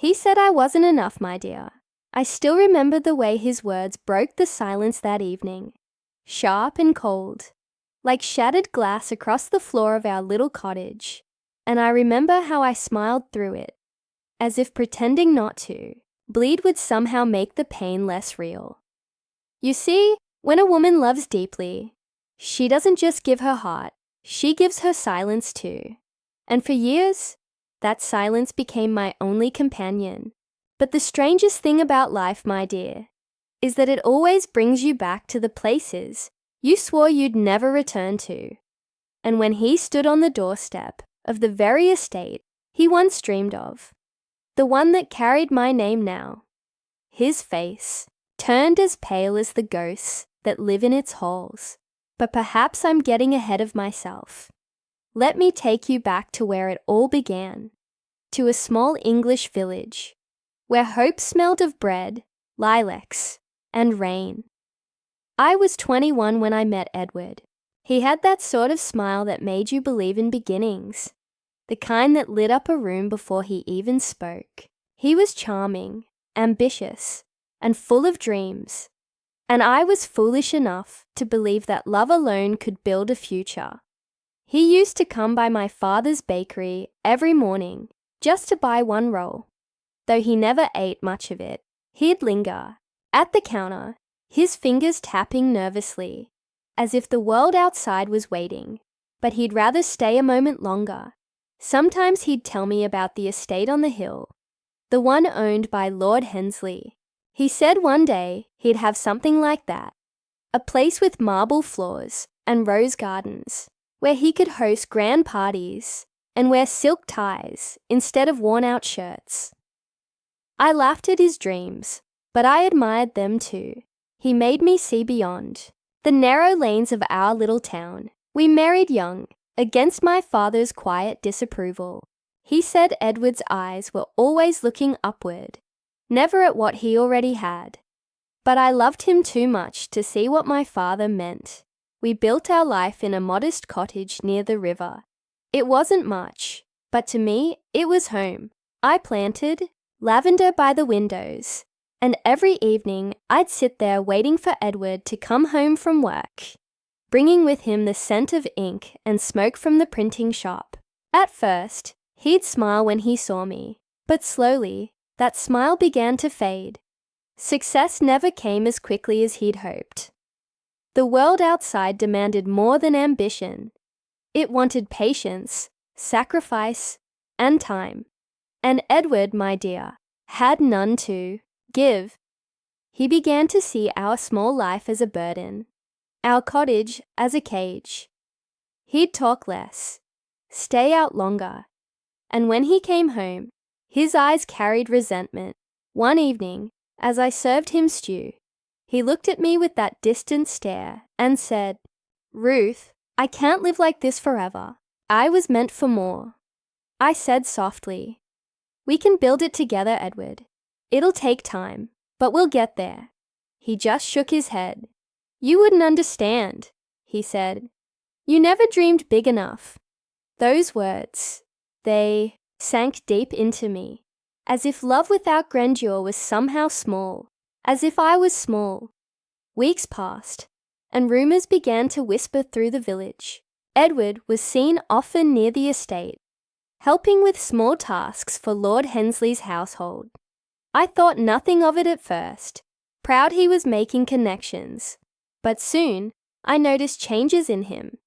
He said I wasn't enough, my dear. I still remember the way his words broke the silence that evening. Sharp and cold, like shattered glass across the floor of our little cottage. And I remember how I smiled through it, as if pretending not to. Bleed would somehow make the pain less real. You see, when a woman loves deeply, she doesn't just give her heart, she gives her silence too. And for years, that silence became my only companion. But the strangest thing about life, my dear, is that it always brings you back to the places you swore you'd never return to. And when he stood on the doorstep of the very estate he once dreamed of, the one that carried my name now, his face turned as pale as the ghosts that live in its halls. But perhaps I'm getting ahead of myself. Let me take you back to where it all began, to a small English village, where hope smelled of bread, lilacs, and rain. I was 21 when I met Edward. He had that sort of smile that made you believe in beginnings, the kind that lit up a room before he even spoke. He was charming, ambitious, and full of dreams, and I was foolish enough to believe that love alone could build a future. He used to come by my father's bakery every morning just to buy one roll. Though he never ate much of it, he'd linger at the counter, his fingers tapping nervously, as if the world outside was waiting, but he'd rather stay a moment longer. Sometimes he'd tell me about the estate on the hill, the one owned by Lord Hensley. He said one day he'd have something like that, a place with marble floors and rose gardens, where he could host grand parties and wear silk ties instead of worn-out shirts. I laughed at his dreams, but I admired them too. He made me see beyond the narrow lanes of our little town. We married young, against my father's quiet disapproval. He said Edward's eyes were always looking upward, never at what he already had. But I loved him too much to see what my father meant. We built our life in a modest cottage near the river. It wasn't much, but to me, it was home. I planted lavender by the windows, and every evening I'd sit there waiting for Edward to come home from work, bringing with him the scent of ink and smoke from the printing shop. At first, he'd smile when he saw me, but slowly, that smile began to fade. Success never came as quickly as he'd hoped. The world outside demanded more than ambition. It wanted patience, sacrifice, and time. And Edward, my dear, had none to give. He began to see our small life as a burden, our cottage as a cage. He'd talk less, stay out longer, and when he came home, his eyes carried resentment. One evening, as I served him stew, he looked at me with that distant stare and said, "Ruth, I can't live like this forever. I was meant for more." I said softly, "We can build it together, Edward. It'll take time, but we'll get there." He just shook his head. "You wouldn't understand," he said. "You never dreamed big enough." Those words, they sank deep into me, as if love without grandeur was somehow small, as if I was small. Weeks passed, and rumors began to whisper through the village. Edward was seen often near the estate, helping with small tasks for Lord Hensley's household. I thought nothing of it at first, proud he was making connections. But soon, I noticed changes in him.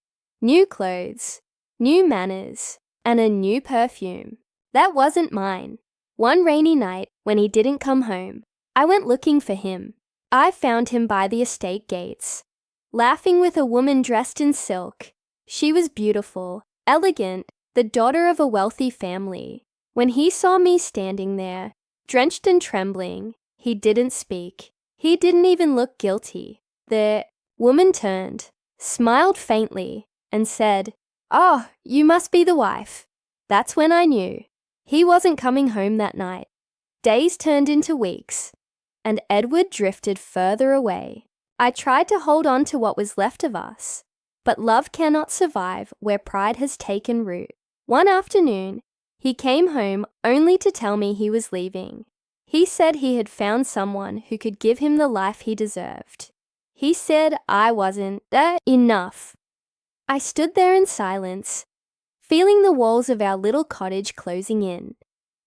New clothes, new manners, and a new perfume. That wasn't mine. One rainy night, when he didn't come home, I went looking for him. I found him by the estate gates, laughing with a woman dressed in silk. She was beautiful, elegant, the daughter of a wealthy family. When he saw me standing there, drenched and trembling, he didn't speak. He didn't even look guilty. The woman turned, smiled faintly, and said, "Oh, you must be the wife." That's when I knew. He wasn't coming home that night. Days turned into weeks, and Edward drifted further away. I tried to hold on to what was left of us, but love cannot survive where pride has taken root. One afternoon, He came home only to tell me he was leaving. He said he had found someone who could give him the life he deserved. He said I wasn't enough. I stood there in silence, feeling the walls of our little cottage closing in.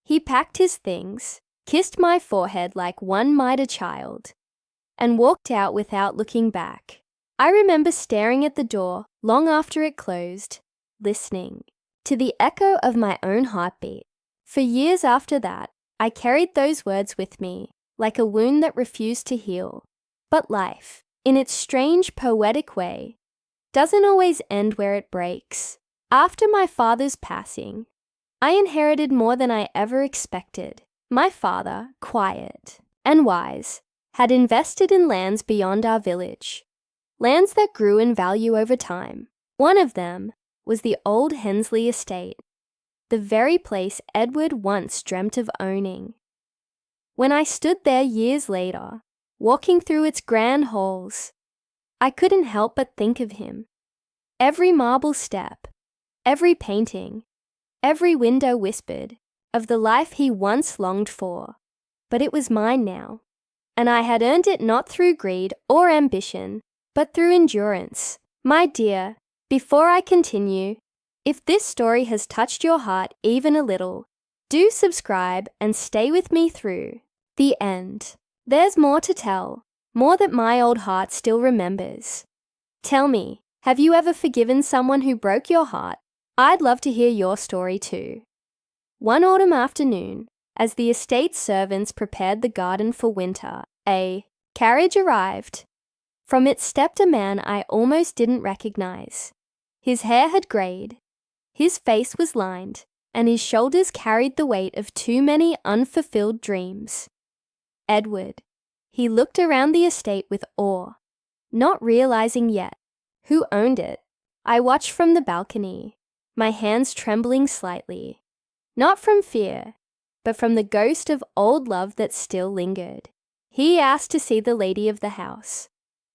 He packed his things, kissed my forehead like one might a child, and walked out without looking back. I remember staring at the door long after it closed, listening to the echo of my own heartbeat. For years after that, I carried those words with me, like a wound that refused to heal. But life, in its strange, poetic way, doesn't always end where it breaks. After my father's passing, I inherited more than I ever expected. My father, quiet and wise, had invested in lands beyond our village, lands that grew in value over time. One of them was the old Hensley estate, the very place Edward once dreamt of owning. When I stood there years later, walking through its grand halls, I couldn't help but think of him. Every marble step, every painting, every window whispered of the life he once longed for. But it was mine now, and I had earned it not through greed or ambition, but through endurance. My dear, before I continue, if this story has touched your heart even a little, do subscribe and stay with me through the end. There's more to tell, more that my old heart still remembers. Tell me, have you ever forgiven someone who broke your heart? I'd love to hear your story too. One autumn afternoon, as the estate's servants prepared the garden for winter, a carriage arrived. From it stepped a man I almost didn't recognize. His hair had grayed, his face was lined, and his shoulders carried the weight of too many unfulfilled dreams. Edward. He looked around the estate with awe, not realizing yet who owned it. I watched from the balcony, my hands trembling slightly, not from fear, but from the ghost of old love that still lingered. He asked to see the lady of the house,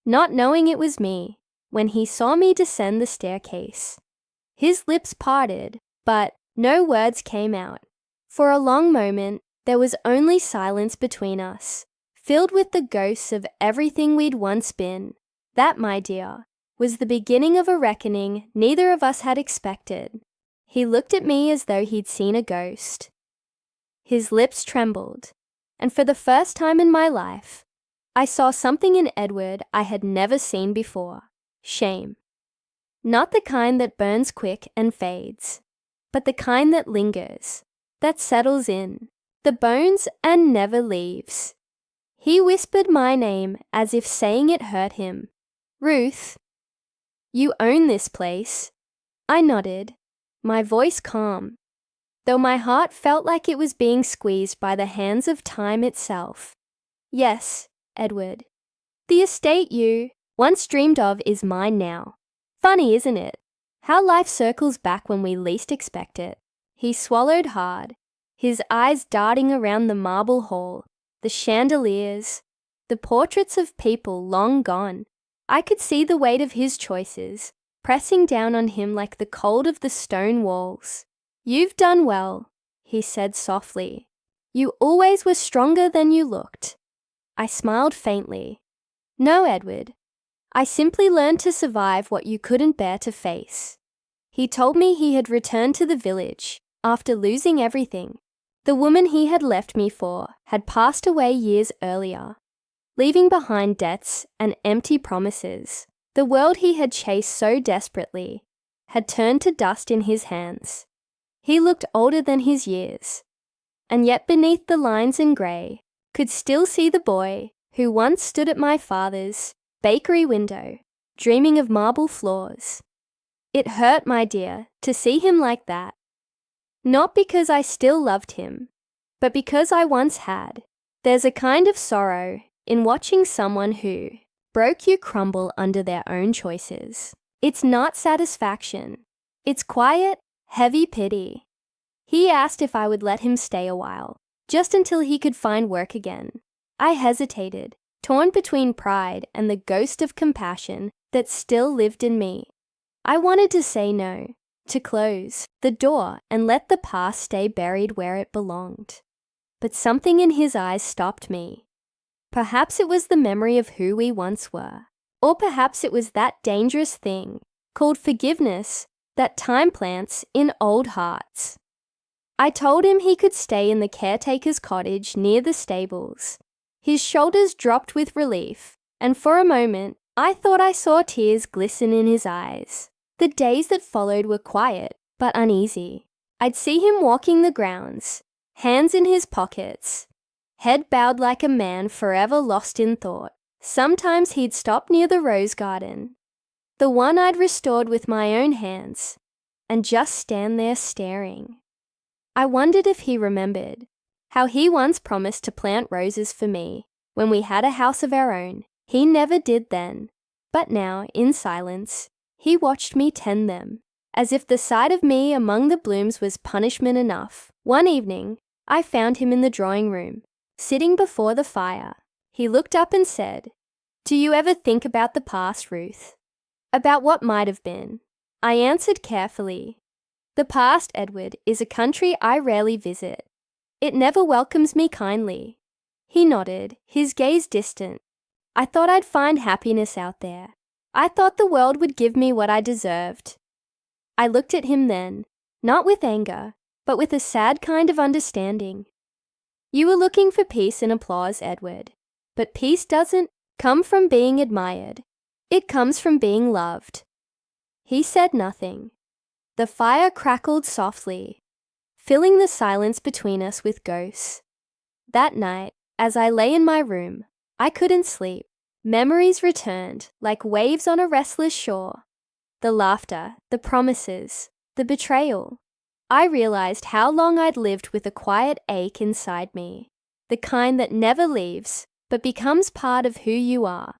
not knowing it was me, when he saw me descend the staircase. His lips parted, but no words came out. For a long moment, there was only silence between us, filled with the ghosts of everything we'd once been. That, my dear, was the beginning of a reckoning neither of us had expected. He looked at me as though he'd seen a ghost. His lips trembled, and for the first time in my life, I saw something in Edward I had never seen before. Shame. Not the kind that burns quick and fades, but the kind that lingers, that settles in the bones and never leaves. He whispered my name as if saying it hurt him. Ruth, you own this place. I nodded, my voice calm, though my heart felt like it was being squeezed by the hands of time itself. Yes, Edward. The estate you once dreamed of is mine now. Funny, isn't it? How life circles back when we least expect it. He swallowed hard, his eyes darting around the marble hall, the chandeliers, the portraits of people long gone. I could see the weight of his choices pressing down on him like the cold of the stone walls. You've done well, he said softly. You always were stronger than you looked. I smiled faintly. No, Edward. I simply learned to survive what you couldn't bear to face. He told me he had returned to the village after losing everything. The woman he had left me for had passed away years earlier, leaving behind debts and empty promises. The world he had chased so desperately had turned to dust in his hands. He looked older than his years, and yet beneath the lines in grey, could still see the boy who once stood at my father's bakery window, dreaming of marble floors. It hurt, my dear, to see him like that. Not because I still loved him, but because I once had. There's a kind of sorrow in watching someone who broke you crumble under their own choices. It's not satisfaction. It's quiet, heavy pity. He asked if I would let him stay a while, just until he could find work again. I hesitated, torn between pride and the ghost of compassion that still lived in me. I wanted to say no, to close the door and let the past stay buried where it belonged. But something in his eyes stopped me. Perhaps it was the memory of who we once were, or perhaps it was that dangerous thing called forgiveness that time plants in old hearts. I told him he could stay in the caretaker's cottage near the stables. His shoulders dropped with relief, and for a moment, I thought I saw tears glisten in his eyes. The days that followed were quiet, but uneasy. I'd see him walking the grounds, hands in his pockets, head bowed like a man forever lost in thought. Sometimes he'd stop near the rose garden, the one I'd restored with my own hands, and just stand there staring. I wondered if he remembered how he once promised to plant roses for me when we had a house of our own. He never did then, but now, in silence, he watched me tend them, as if the sight of me among the blooms was punishment enough. One evening, I found him in the drawing room, sitting before the fire. He looked up and said, "Do you ever think about the past, Ruth? About what might have been?" I answered carefully, "The past, Edward, is a country I rarely visit. It never welcomes me kindly." He nodded, his gaze distant. "I thought I'd find happiness out there. I thought the world would give me what I deserved." I looked at him then, not with anger, but with a sad kind of understanding. "You were looking for peace and applause, Edward. But peace doesn't come from being admired. It comes from being loved." He said nothing. The fire crackled softly, filling the silence between us with ghosts. That night, as I lay in my room, I couldn't sleep. Memories returned like waves on a restless shore. The laughter, the promises, the betrayal. I realized how long I'd lived with a quiet ache inside me, the kind that never leaves, but becomes part of who you are.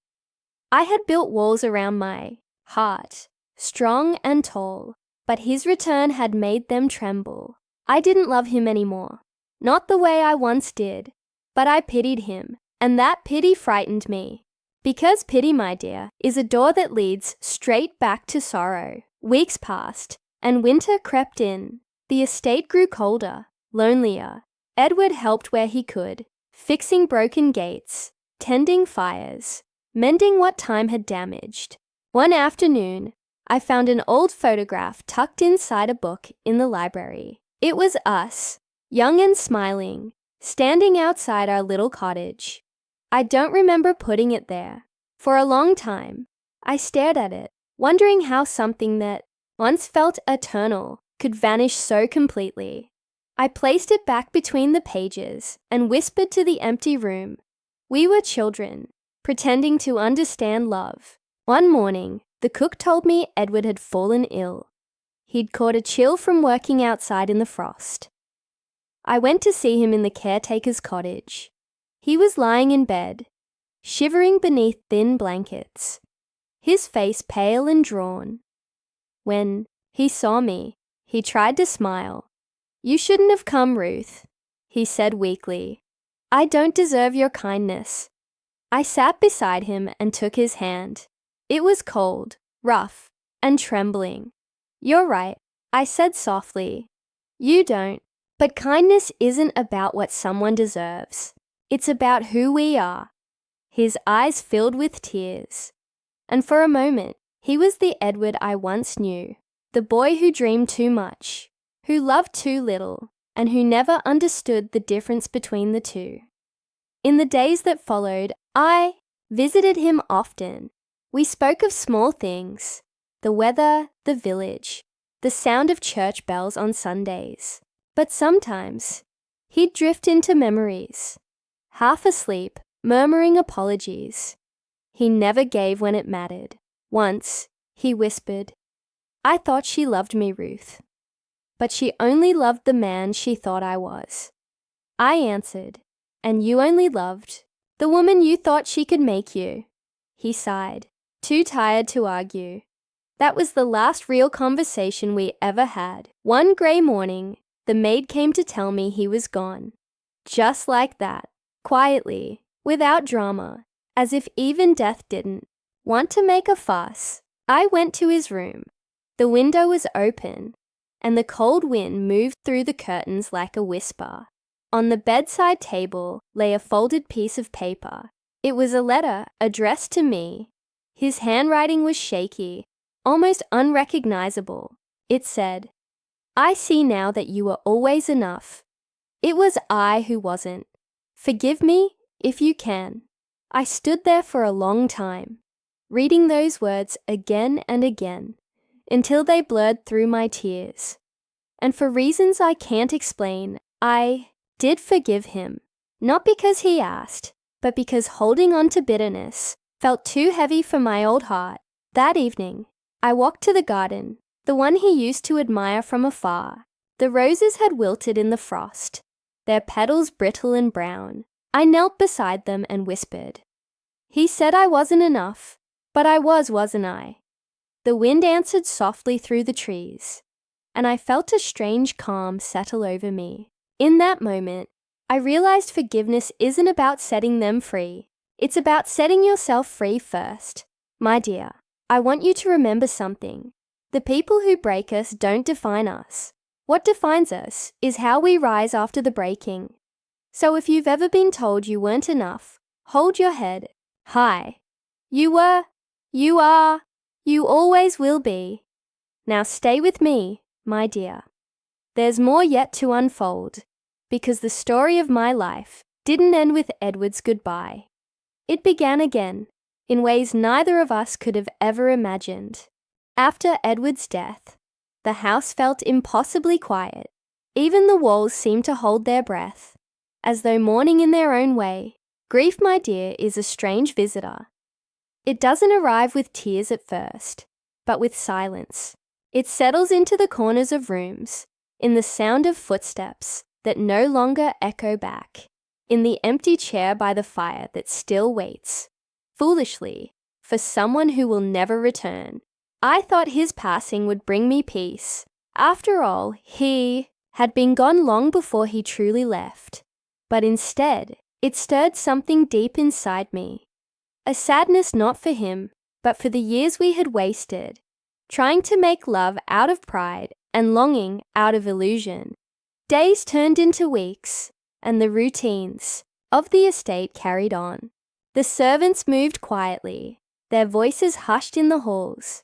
I had built walls around my heart, strong and tall, but his return had made them tremble. I didn't love him anymore, not the way I once did, but I pitied him, and that pity frightened me. Because pity, my dear, is a door that leads straight back to sorrow. Weeks passed, and winter crept in. The estate grew colder, lonelier. Edward helped where he could, fixing broken gates, tending fires, mending what time had damaged. One afternoon, I found an old photograph tucked inside a book in the library. It was us, young and smiling, standing outside our little cottage. I don't remember putting it there. For a long time, I stared at it, wondering how something that once felt eternal could vanish so completely. I placed it back between the pages and whispered to the empty room. We were children, pretending to understand love. One morning, the cook told me Edward had fallen ill. He'd caught a chill from working outside in the frost. I went to see him in the caretaker's cottage. He was lying in bed, shivering beneath thin blankets, his face pale and drawn. When he saw me, he tried to smile. "You shouldn't have come, Ruth," he said weakly. "I don't deserve your kindness." I sat beside him and took his hand. It was cold, rough, and trembling. "You're right," I said softly. "You don't. But kindness isn't about what someone deserves. It's about who we are." His eyes filled with tears. And for a moment, he was the Edward I once knew, the boy who dreamed too much, who loved too little, and who never understood the difference between the two. In the days that followed, I visited him often. We spoke of small things, the weather, the village, the sound of church bells on Sundays. But sometimes, he'd drift into memories, half asleep, murmuring apologies. He never gave when it mattered. Once, he whispered, "I thought she loved me, Ruth, but she only loved the man she thought I was." I answered, "And you only loved the woman you thought she could make you." He sighed, too tired to argue. That was the last real conversation we ever had. One grey morning, the maid came to tell me he was gone. Just like that, quietly, without drama, as if even death didn't want to make a fuss. I went to his room. The window was open, and the cold wind moved through the curtains like a whisper. On the bedside table lay a folded piece of paper. It was a letter addressed to me. His handwriting was shaky, almost unrecognizable. It said, "I see now that you were always enough. It was I who wasn't. Forgive me if you can." I stood there for a long time, reading those words again and again, until they blurred through my tears. And for reasons I can't explain, I did forgive him, not because he asked, but because holding on to bitterness felt too heavy for my old heart. That evening, I walked to the garden, the one he used to admire from afar. The roses had wilted in the frost, their petals brittle and brown. I knelt beside them and whispered. He said I wasn't enough, but I was, wasn't I? The wind answered softly through the trees, and I felt a strange calm settle over me. In that moment, I realized forgiveness isn't about setting them free. It's about setting yourself free first. My dear, I want you to remember something. The people who break us don't define us. What defines us is how we rise after the breaking. So if you've ever been told you weren't enough, hold your head high. You were, you are, you always will be. Now stay with me, my dear. There's more yet to unfold, because the story of my life didn't end with Edward's goodbye. It began again, in ways neither of us could have ever imagined. After Edward's death, the house felt impossibly quiet. Even the walls seemed to hold their breath, as though mourning in their own way. Grief, my dear, is a strange visitor. It doesn't arrive with tears at first, but with silence. It settles into the corners of rooms, in the sound of footsteps that no longer echo back, in the empty chair by the fire that still waits, foolishly, for someone who will never return. I thought his passing would bring me peace. After all, he had been gone long before he truly left. But instead, it stirred something deep inside me. A sadness not for him, but for the years we had wasted, trying to make love out of pride and longing out of illusion. Days turned into weeks, and the routines of the estate carried on. The servants moved quietly, their voices hushed in the halls.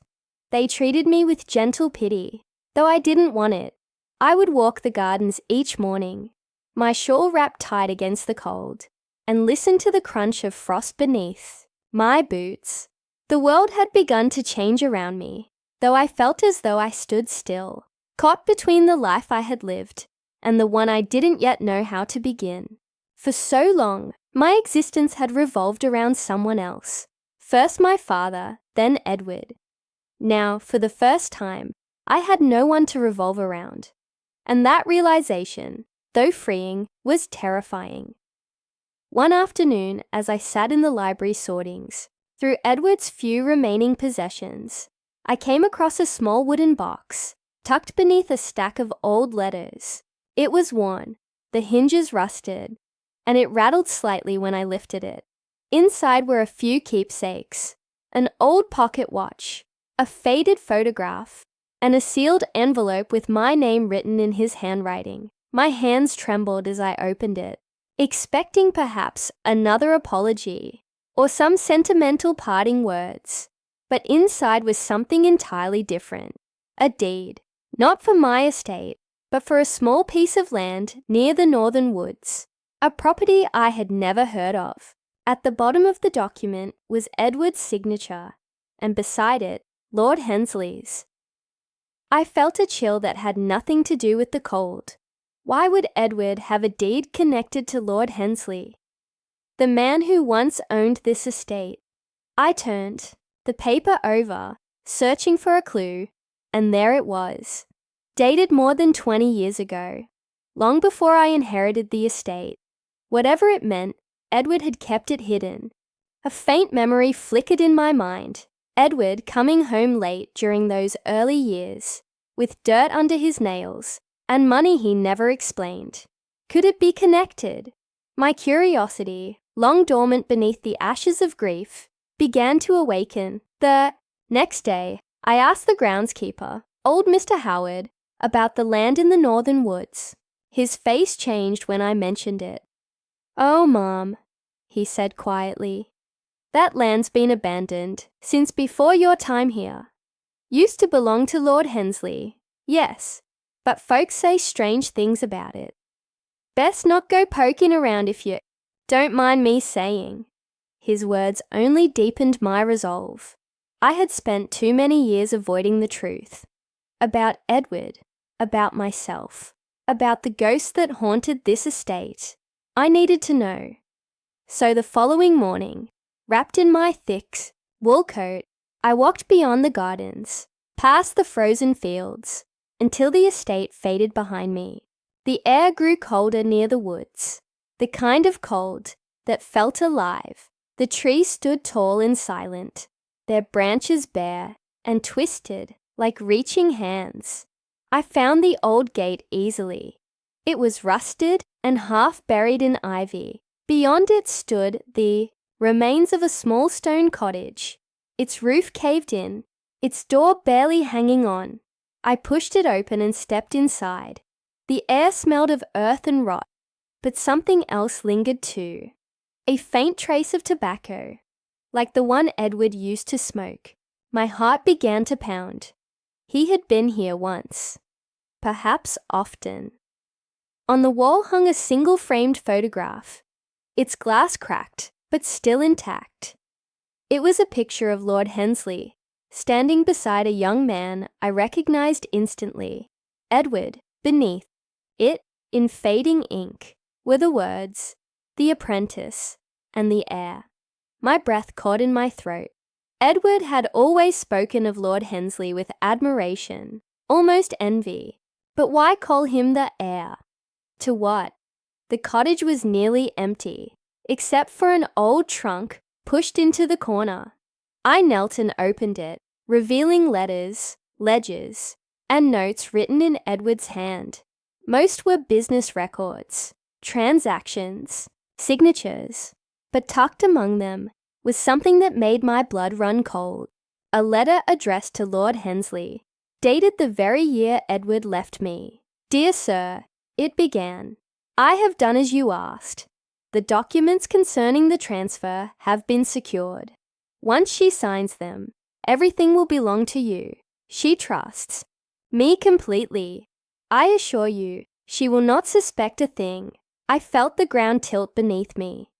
They treated me with gentle pity, though I didn't want it. I would walk the gardens each morning, my shawl wrapped tight against the cold, and listen to the crunch of frost beneath my boots. The world had begun to change around me, though I felt as though I stood still, caught between the life I had lived and the one I didn't yet know how to begin. For so long, my existence had revolved around someone else. First my father, then Edward. Now, for the first time, I had no one to revolve around. And that realization, though freeing, was terrifying. One afternoon, as I sat in the library sortings, through Edward's few remaining possessions, I came across a small wooden box, tucked beneath a stack of old letters. It was worn, the hinges rusted, and it rattled slightly when I lifted it. Inside were a few keepsakes, an old pocket watch, a faded photograph, and a sealed envelope with my name written in his handwriting. My hands trembled as I opened it, expecting perhaps another apology or some sentimental parting words. But inside was something entirely different. A deed, not for my estate, but for a small piece of land near the northern woods, a property I had never heard of. At the bottom of the document was Edward's signature, and beside it, Lord Hensley's. I felt a chill that had nothing to do with the cold. Why would Edward have a deed connected to Lord Hensley, the man who once owned this estate? I turned the paper over, searching for a clue, and there it was, dated more than 20 years ago, long before I inherited the estate. Whatever it meant, Edward had kept it hidden. A faint memory flickered in my mind. Edward coming home late during those early years, with dirt under his nails and money he never explained. Could it be connected? My curiosity, long dormant beneath the ashes of grief, began to awaken. The next day, I asked the groundskeeper, old Mr. Howard, about the land in the northern woods. His face changed when I mentioned it. "Oh, Mom," he said quietly, "that land's been abandoned since before your time here. Used to belong to Lord Hensley, yes, but folks say strange things about it. Best not go poking around if you don't mind me saying." His words only deepened my resolve. I had spent too many years avoiding the truth. About Edward, about myself, about the ghost that haunted this estate. I needed to know. So the following morning, wrapped in my thick wool coat, I walked beyond the gardens, past the frozen fields, until the estate faded behind me. The air grew colder near the woods, the kind of cold that felt alive. The trees stood tall and silent, their branches bare and twisted like reaching hands. I found the old gate easily. It was rusted and half buried in ivy. Beyond it stood the remains of a small stone cottage, its roof caved in, its door barely hanging on. I pushed it open and stepped inside. The air smelled of earth and rot, but something else lingered too. A faint trace of tobacco, like the one Edward used to smoke. My heart began to pound. He had been here once, perhaps often. On the wall hung a single framed photograph, its glass cracked, but still intact. It was a picture of Lord Hensley, standing beside a young man I recognized instantly. Edward, beneath it, in fading ink, were the words, "The Apprentice," and "The Heir." My breath caught in my throat. Edward had always spoken of Lord Hensley with admiration, almost envy. But why call him the heir? To what? The cottage was nearly empty, except for an old trunk pushed into the corner. I knelt and opened it, revealing letters, ledgers, and notes written in Edward's hand. Most were business records, transactions, signatures, but tucked among them was something that made my blood run cold. A letter addressed to Lord Hensley, dated the very year Edward left me. "Dear Sir," it began, "I have done as you asked. The documents concerning the transfer have been secured. Once she signs them, everything will belong to you. She trusts me completely. I assure you, she will not suspect a thing." I felt the ground tilt beneath me.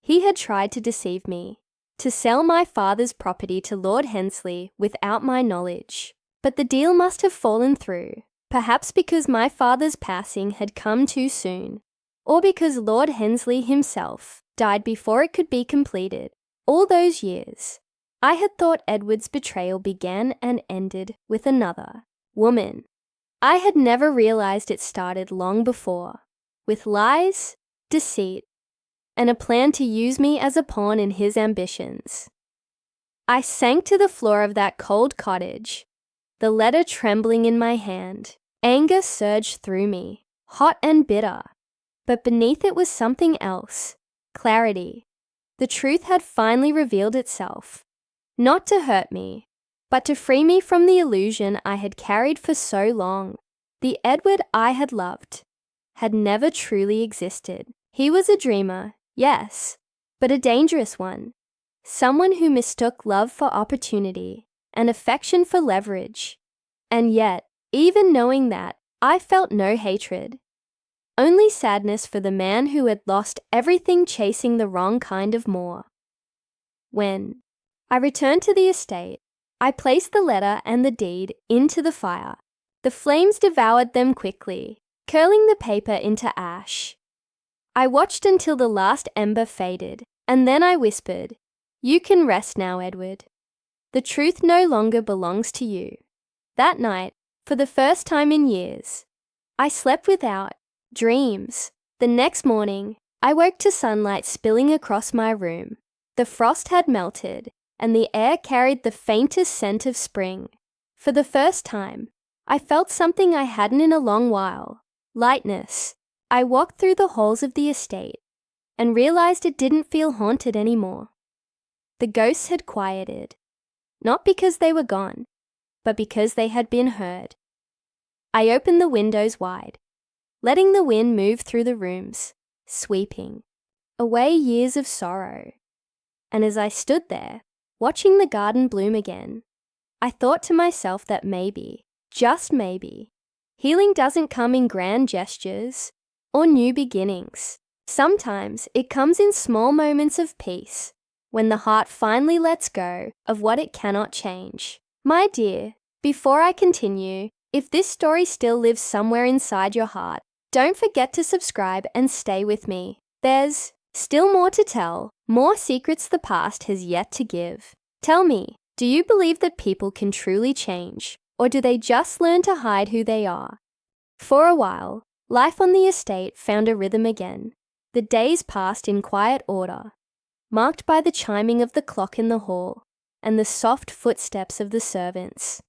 He had tried to deceive me, to sell my father's property to Lord Hensley without my knowledge. But the deal must have fallen through, perhaps because my father's passing had come too soon, or because Lord Hensley himself died before it could be completed. All those years, I had thought Edward's betrayal began and ended with another woman. I had never realized it started long before, with lies, deceit, and a plan to use me as a pawn in his ambitions. I sank to the floor of that cold cottage, the letter trembling in my hand. Anger surged through me, hot and bitter. But beneath it was something else, clarity. The truth had finally revealed itself, not to hurt me, but to free me from the illusion I had carried for so long. The Edward I had loved had never truly existed. He was a dreamer, yes, but a dangerous one. Someone who mistook love for opportunity and affection for leverage. And yet, even knowing that, I felt no hatred. Only sadness for the man who had lost everything chasing the wrong kind of more. When I returned to the estate, I placed the letter and the deed into the fire. The flames devoured them quickly, curling the paper into ash. I watched until the last ember faded, and then I whispered, "You can rest now, Edward. The truth no longer belongs to you." That night, for the first time in years, I slept without dreams. The next morning, I woke to sunlight spilling across my room. The frost had melted, and the air carried the faintest scent of spring. For the first time, I felt something I hadn't in a long while, lightness. I walked through the halls of the estate and realized it didn't feel haunted anymore. The ghosts had quieted, not because they were gone, but because they had been heard. I opened the windows wide, letting the wind move through the rooms, sweeping away years of sorrow. And as I stood there, watching the garden bloom again, I thought to myself that maybe, just maybe, healing doesn't come in grand gestures or new beginnings. Sometimes it comes in small moments of peace, when the heart finally lets go of what it cannot change. My dear, before I continue, if this story still lives somewhere inside your heart, don't forget to subscribe and stay with me. There's still more to tell, more secrets the past has yet to give. Tell me, do you believe that people can truly change, or do they just learn to hide who they are? For a while, life on the estate found a rhythm again. The days passed in quiet order, marked by the chiming of the clock in the hall and the soft footsteps of the servants.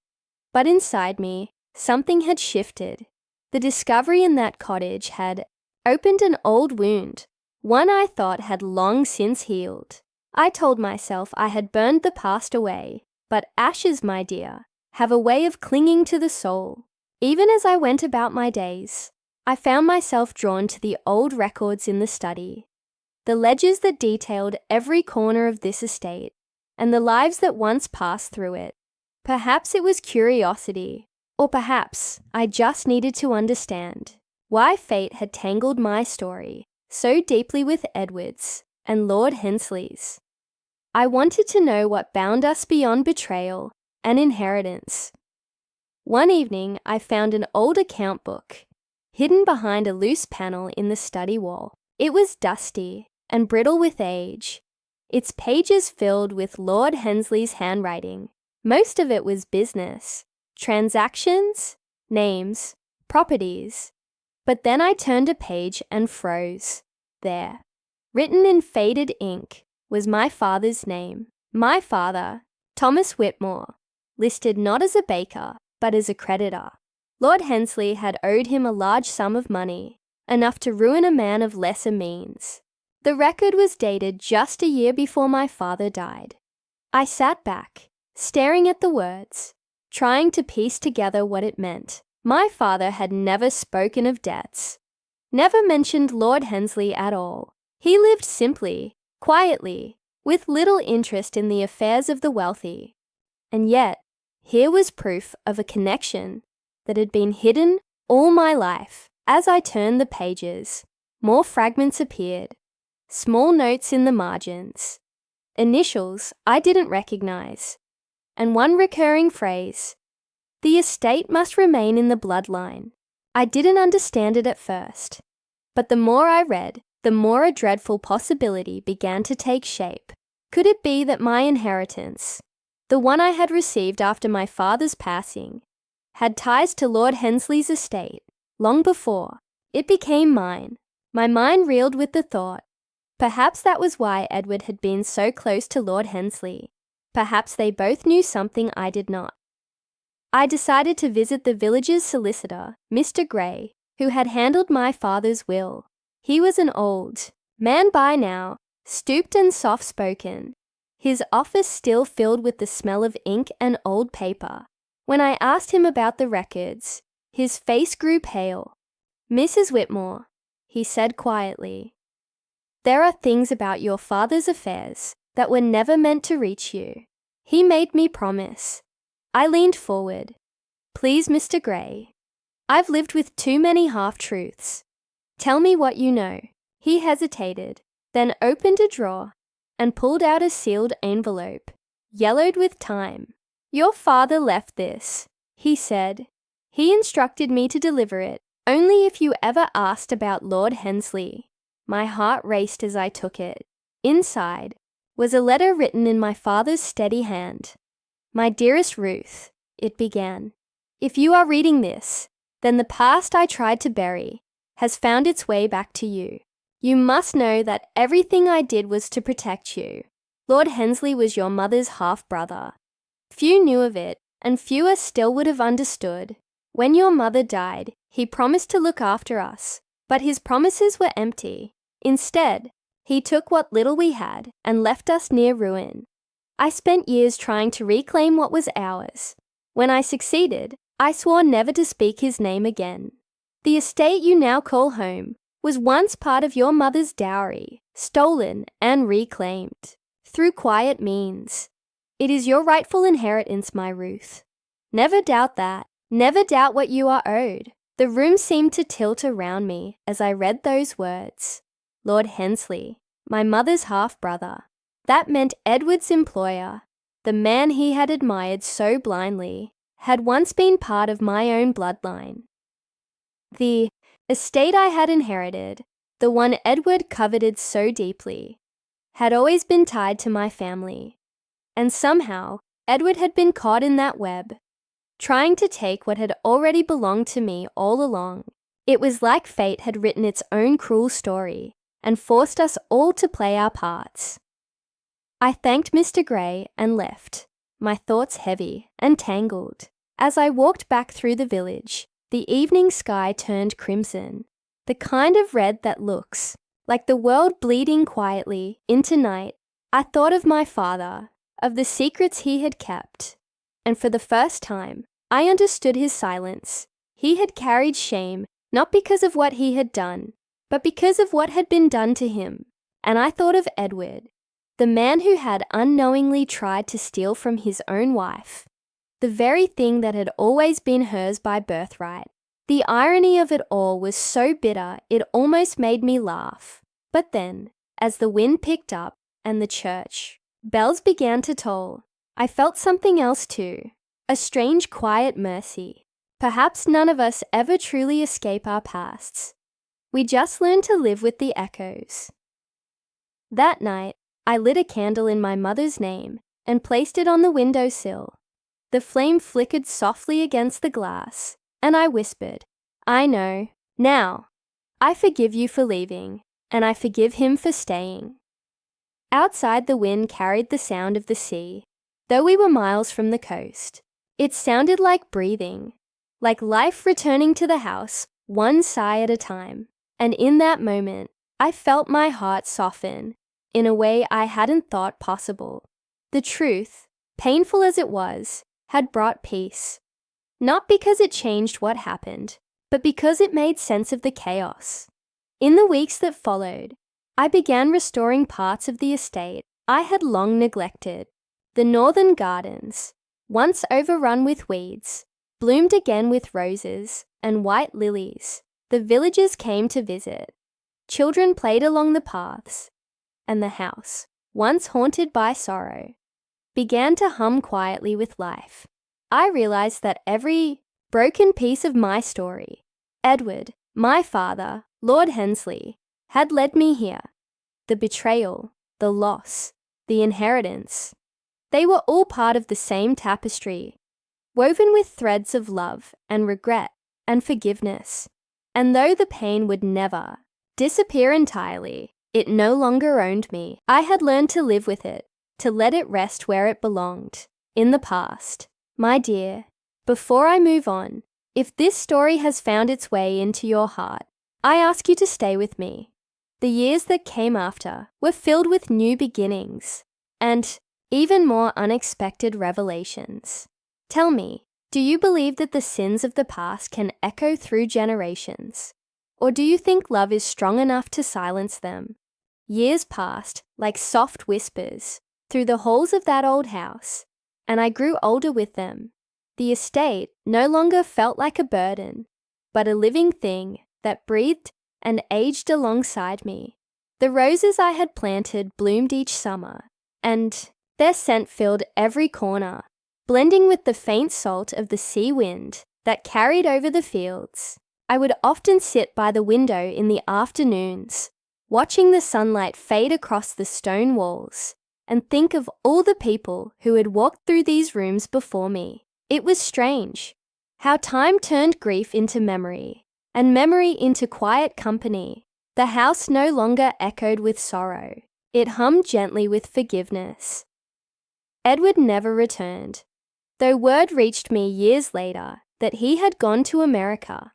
But inside me, something had shifted. The discovery in that cottage had opened an old wound, one I thought had long since healed. I told myself I had burned the past away, but ashes, my dear, have a way of clinging to the soul. Even as I went about my days, I found myself drawn to the old records in the study, the ledgers that detailed every corner of this estate, and the lives that once passed through it. Perhaps it was curiosity, or perhaps I just needed to understand why fate had tangled my story so deeply with Edward's and Lord Hensley's. I wanted to know what bound us beyond betrayal and inheritance. One evening, I found an old account book, hidden behind a loose panel in the study wall. It was dusty and brittle with age, its pages filled with Lord Hensley's handwriting. Most of it was business, transactions, names, properties. But then I turned a page and froze. There, written in faded ink, was my father's name. My father, Thomas Whitmore, listed not as a baker, but as a creditor. Lord Hensley had owed him a large sum of money, enough to ruin a man of lesser means. The record was dated just a year before my father died. I sat back, staring at the words, trying to piece together what it meant. My father had never spoken of debts, never mentioned Lord Hensley at all. He lived simply, quietly, with little interest in the affairs of the wealthy. And yet, here was proof of a connection that had been hidden all my life. As I turned the pages, more fragments appeared, small notes in the margins, initials I didn't recognize, and one recurring phrase, "The estate must remain in the bloodline." I didn't understand it at first, but the more I read, the more a dreadful possibility began to take shape. Could it be that my inheritance, the one I had received after my father's passing, had ties to Lord Hensley's estate? Long before it became mine, my mind reeled with the thought, perhaps that was why Edward had been so close to Lord Hensley. Perhaps they both knew something I did not. I decided to visit the village's solicitor, Mr. Gray, who had handled my father's will. He was an old man by now, stooped and soft-spoken, his office still filled with the smell of ink and old paper. When I asked him about the records, his face grew pale. "Mrs. Whitmore," he said quietly, "there are things about your father's affairs that were never meant to reach you." He made me promise. I leaned forward. "Please, Mr. Gray, I've lived with too many half-truths. Tell me what you know." He hesitated, then opened a drawer and pulled out a sealed envelope, yellowed with time. "Your father left this," he said. "He instructed me to deliver it only if you ever asked about Lord Hensley." My heart raced as I took it. Inside was a letter written in my father's steady hand. "My dearest Ruth," it began, "if you are reading this, then the past I tried to bury has found its way back to you. You must know that everything I did was to protect you. Lord Hensley was your mother's half-brother. Few knew of it, and fewer still would have understood. When your mother died, he promised to look after us, but his promises were empty. Instead, he took what little we had and left us near ruin. I spent years trying to reclaim what was ours, When I succeeded, I swore never to speak his name again. The estate you now call home was once part of your mother's dowry, stolen and reclaimed through quiet means. It is your rightful inheritance, my Ruth. Never doubt that. Never doubt what you are owed. The room seemed to tilt around me as I read those words. Lord Hensley, my mother's half-brother. That meant Edward's employer, the man he had admired so blindly, had once been part of my own bloodline. The estate I had inherited, the one Edward coveted so deeply, had always been tied to my family. And somehow, Edward had been caught in that web, trying to take what had already belonged to me all along. It was like fate had written its own cruel story and forced us all to play our parts. I thanked Mr. Gray and left, my thoughts heavy and tangled. As I walked back through the village, the evening sky turned crimson, the kind of red that looks like the world bleeding quietly into night. I thought of my father, of the secrets he had kept, and for the first time, I understood his silence. He had carried shame, not because of what he had done, but because of what had been done to him. And I thought of Edward, the man who had unknowingly tried to steal from his own wife, the very thing that had always been hers by birthright. The irony of it all was so bitter it almost made me laugh. But then, as the wind picked up and the church bells began to toll, I felt something else too, a strange quiet mercy. Perhaps none of us ever truly escape our pasts. We just learn to live with the echoes. That night, I lit a candle in my mother's name and placed it on the windowsill. The flame flickered softly against the glass, and I whispered, "I know, now. I forgive you for leaving, and I forgive him for staying." Outside, the wind carried the sound of the sea. Though we were miles from the coast, it sounded like breathing, like life returning to the house, one sigh at a time. And in that moment, I felt my heart soften in a way I hadn't thought possible. The truth, painful as it was, had brought peace. Not because it changed what happened, but because it made sense of the chaos. In the weeks that followed, I began restoring parts of the estate I had long neglected. The northern gardens, once overrun with weeds, bloomed again with roses and white lilies. The villagers came to visit. Children played along the paths, and the house, once haunted by sorrow, began to hum quietly with life. I realized that every broken piece of my story, Edward, my father, Lord Hensley, had led me here. The betrayal, the loss, the inheritance, they were all part of the same tapestry, woven with threads of love and regret and forgiveness. And though the pain would never disappear entirely, it no longer owned me. I had learned to live with it, to let it rest where it belonged, in the past. My dear, before I move on, if this story has found its way into your heart, I ask you to stay with me. The years that came after were filled with new beginnings and even more unexpected revelations. Tell me, do you believe that the sins of the past can echo through generations? Or do you think love is strong enough to silence them? Years passed like soft whispers through the halls of that old house, and I grew older with them. The estate no longer felt like a burden, but a living thing that breathed and aged alongside me. The roses I had planted bloomed each summer, and their scent filled every corner, blending with the faint salt of the sea wind that carried over the fields. I would often sit by the window in the afternoons, watching the sunlight fade across the stone walls, and think of all the people who had walked through these rooms before me. It was strange how time turned grief into memory, and memory into quiet company. The house no longer echoed with sorrow. It hummed gently with forgiveness. Edward never returned, though word reached me years later that he had gone to America,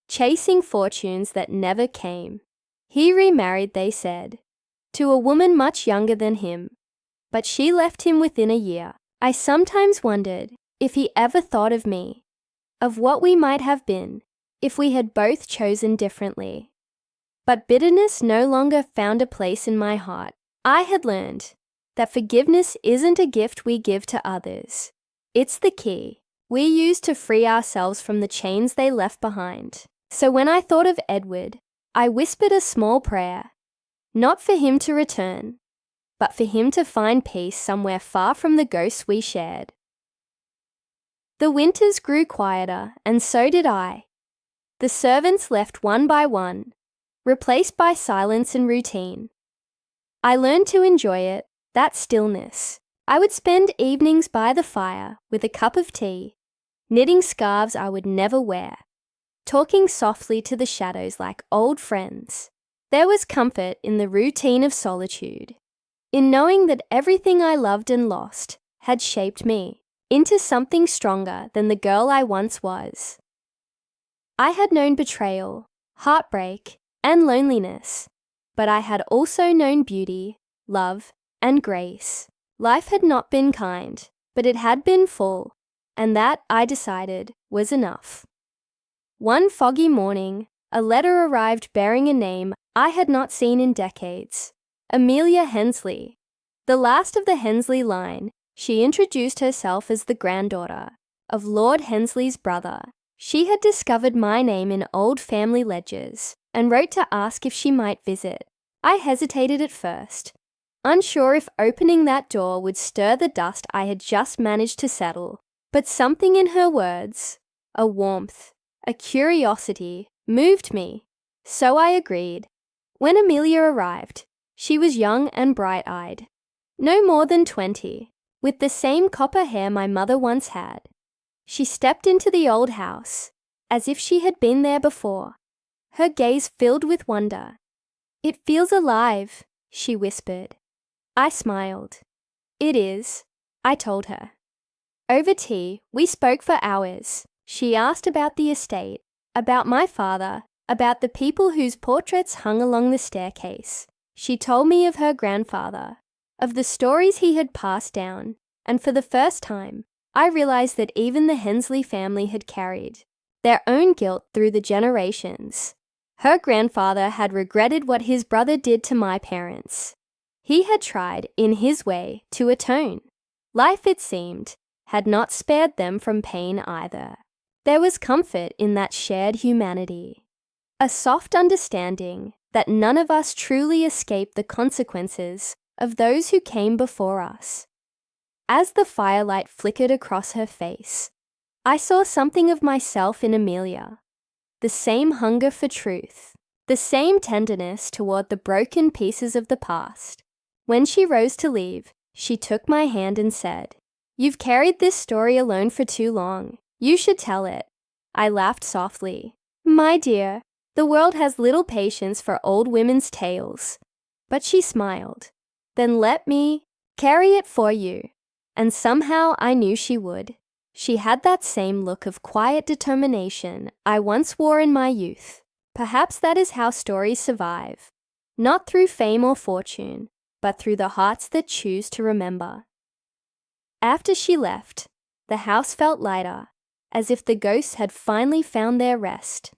chasing fortunes that never came. He remarried, they said, to a woman much younger than him, but she left him within a year. I sometimes wondered if he ever thought of me, of what we might have been if we had both chosen differently. But bitterness no longer found a place in my heart. I had learned that forgiveness isn't a gift we give to others. It's the key we use to free ourselves from the chains they left behind. So when I thought of Edward, I whispered a small prayer, not for him to return, but for him to find peace somewhere far from the ghosts we shared. The winters grew quieter, and so did I. The servants left one by one, replaced by silence and routine. I learned to enjoy it, that stillness. I would spend evenings by the fire with a cup of tea, knitting scarves I would never wear, talking softly to the shadows like old friends. There was comfort in the routine of solitude, in knowing that everything I loved and lost had shaped me into something stronger than the girl I once was. I had known betrayal, heartbreak, and loneliness, but I had also known beauty, love, and grace. Life had not been kind, but it had been full, and that, I decided, was enough. One foggy morning, a letter arrived bearing a name I had not seen in decades, Amelia Hensley. The last of the Hensley line, she introduced herself as the granddaughter of Lord Hensley's brother. She had discovered my name in old family ledgers and wrote to ask if she might visit. I hesitated at first, unsure if opening that door would stir the dust I had just managed to settle. But something in her words, a warmth, a curiosity, moved me. So I agreed. When Amelia arrived, she was young and bright-eyed, no more than 20, with the same copper hair my mother once had. She stepped into the old house, as if she had been there before, her gaze filled with wonder. "It feels alive," she whispered. I smiled. "It is," I told her. Over tea, we spoke for hours. She asked about the estate, about my father, about the people whose portraits hung along the staircase. She told me of her grandfather, of the stories he had passed down, and for the first time, I realized that even the Hensley family had carried their own guilt through the generations. Her grandfather had regretted what his brother did to my parents. He had tried, in his way, to atone. Life, it seemed, had not spared them from pain either. There was comfort in that shared humanity, a soft understanding that none of us truly escaped the consequences of those who came before us. As the firelight flickered across her face, I saw something of myself in Amelia, the same hunger for truth, the same tenderness toward the broken pieces of the past. When she rose to leave, she took my hand and said, "You've carried this story alone for too long. You should tell it." I laughed softly. "My dear, the world has little patience for old women's tales." But she smiled. "Then let me carry it for you." And somehow I knew she would. She had that same look of quiet determination I once wore in my youth. Perhaps that is how stories survive. Not through fame or fortune, but through the hearts that choose to remember. After she left, the house felt lighter, as if the ghosts had finally found their rest.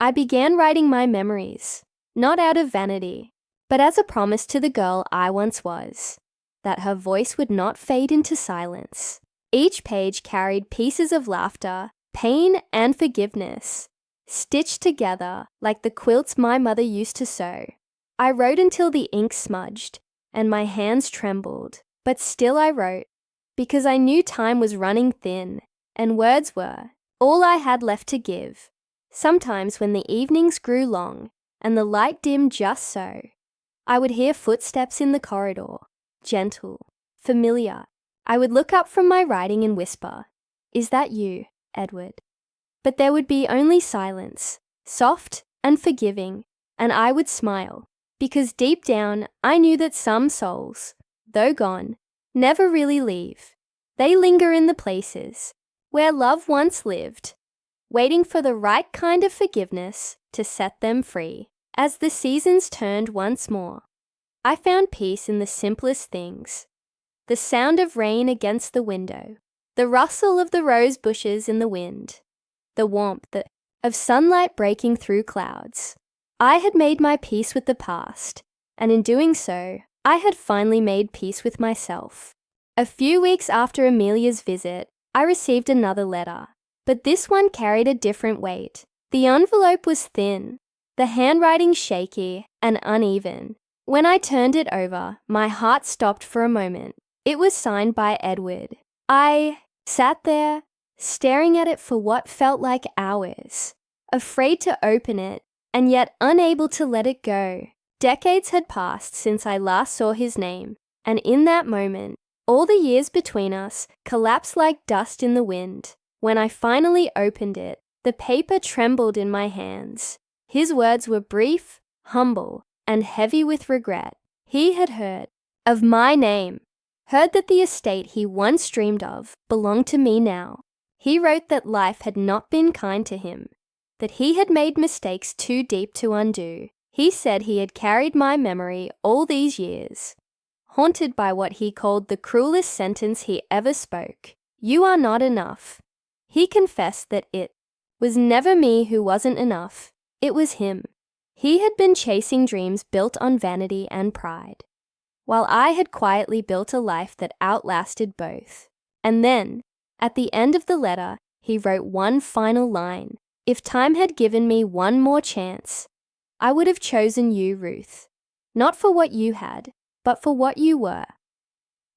I began writing my memories, not out of vanity, but as a promise to the girl I once was, that her voice would not fade into silence. Each page carried pieces of laughter, pain, and forgiveness, stitched together like the quilts my mother used to sew. I wrote until the ink smudged, and my hands trembled, but still I wrote, because I knew time was running thin, and words were all I had left to give. Sometimes when the evenings grew long, and the light dimmed just so, I would hear footsteps in the corridor, gentle, familiar. I would look up from my writing and whisper, "Is that you, Edward?" But there would be only silence, soft and forgiving, and I would smile, because deep down I knew that some souls, though gone, never really leave. They linger in the places where love once lived, waiting for the right kind of forgiveness to set them free. As the seasons turned once more, I found peace in the simplest things. The sound of rain against the window, the rustle of the rose bushes in the wind, the warmth of sunlight breaking through clouds. I had made my peace with the past, and in doing so, I had finally made peace with myself. A few weeks after Amelia's visit, I received another letter, but this one carried a different weight. The envelope was thin, the handwriting shaky and uneven. When I turned it over, my heart stopped for a moment. It was signed by Edward. I sat there, staring at it for what felt like hours, afraid to open it, and yet unable to let it go. Decades had passed since I last saw his name, and in that moment, all the years between us collapsed like dust in the wind. When I finally opened it, the paper trembled in my hands. His words were brief, humble, and heavy with regret. He had heard of my name, heard that the estate he once dreamed of belonged to me now. He wrote that life had not been kind to him, that he had made mistakes too deep to undo. He said he had carried my memory all these years, haunted by what he called the cruelest sentence he ever spoke. You are not enough. He confessed that it was never me who wasn't enough. It was him. He had been chasing dreams built on vanity and pride, while I had quietly built a life that outlasted both. And then, at the end of the letter, he wrote one final line. If time had given me one more chance, I would have chosen you, Ruth. Not for what you had, but for what you were.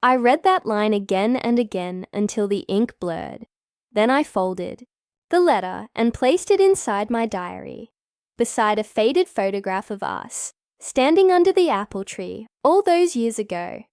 I read that line again and again until the ink blurred. Then I folded the letter and placed it inside my diary, beside a faded photograph of us, standing under the apple tree all those years ago.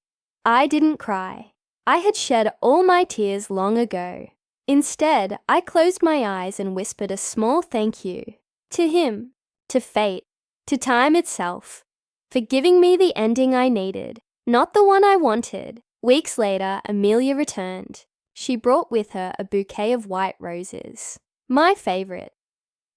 I didn't cry. I had shed all my tears long ago. Instead, I closed my eyes and whispered a small thank you to him, to fate, to time itself, for giving me the ending I needed, not the one I wanted. Weeks later, Amelia returned. She brought with her a bouquet of white roses, my favorite.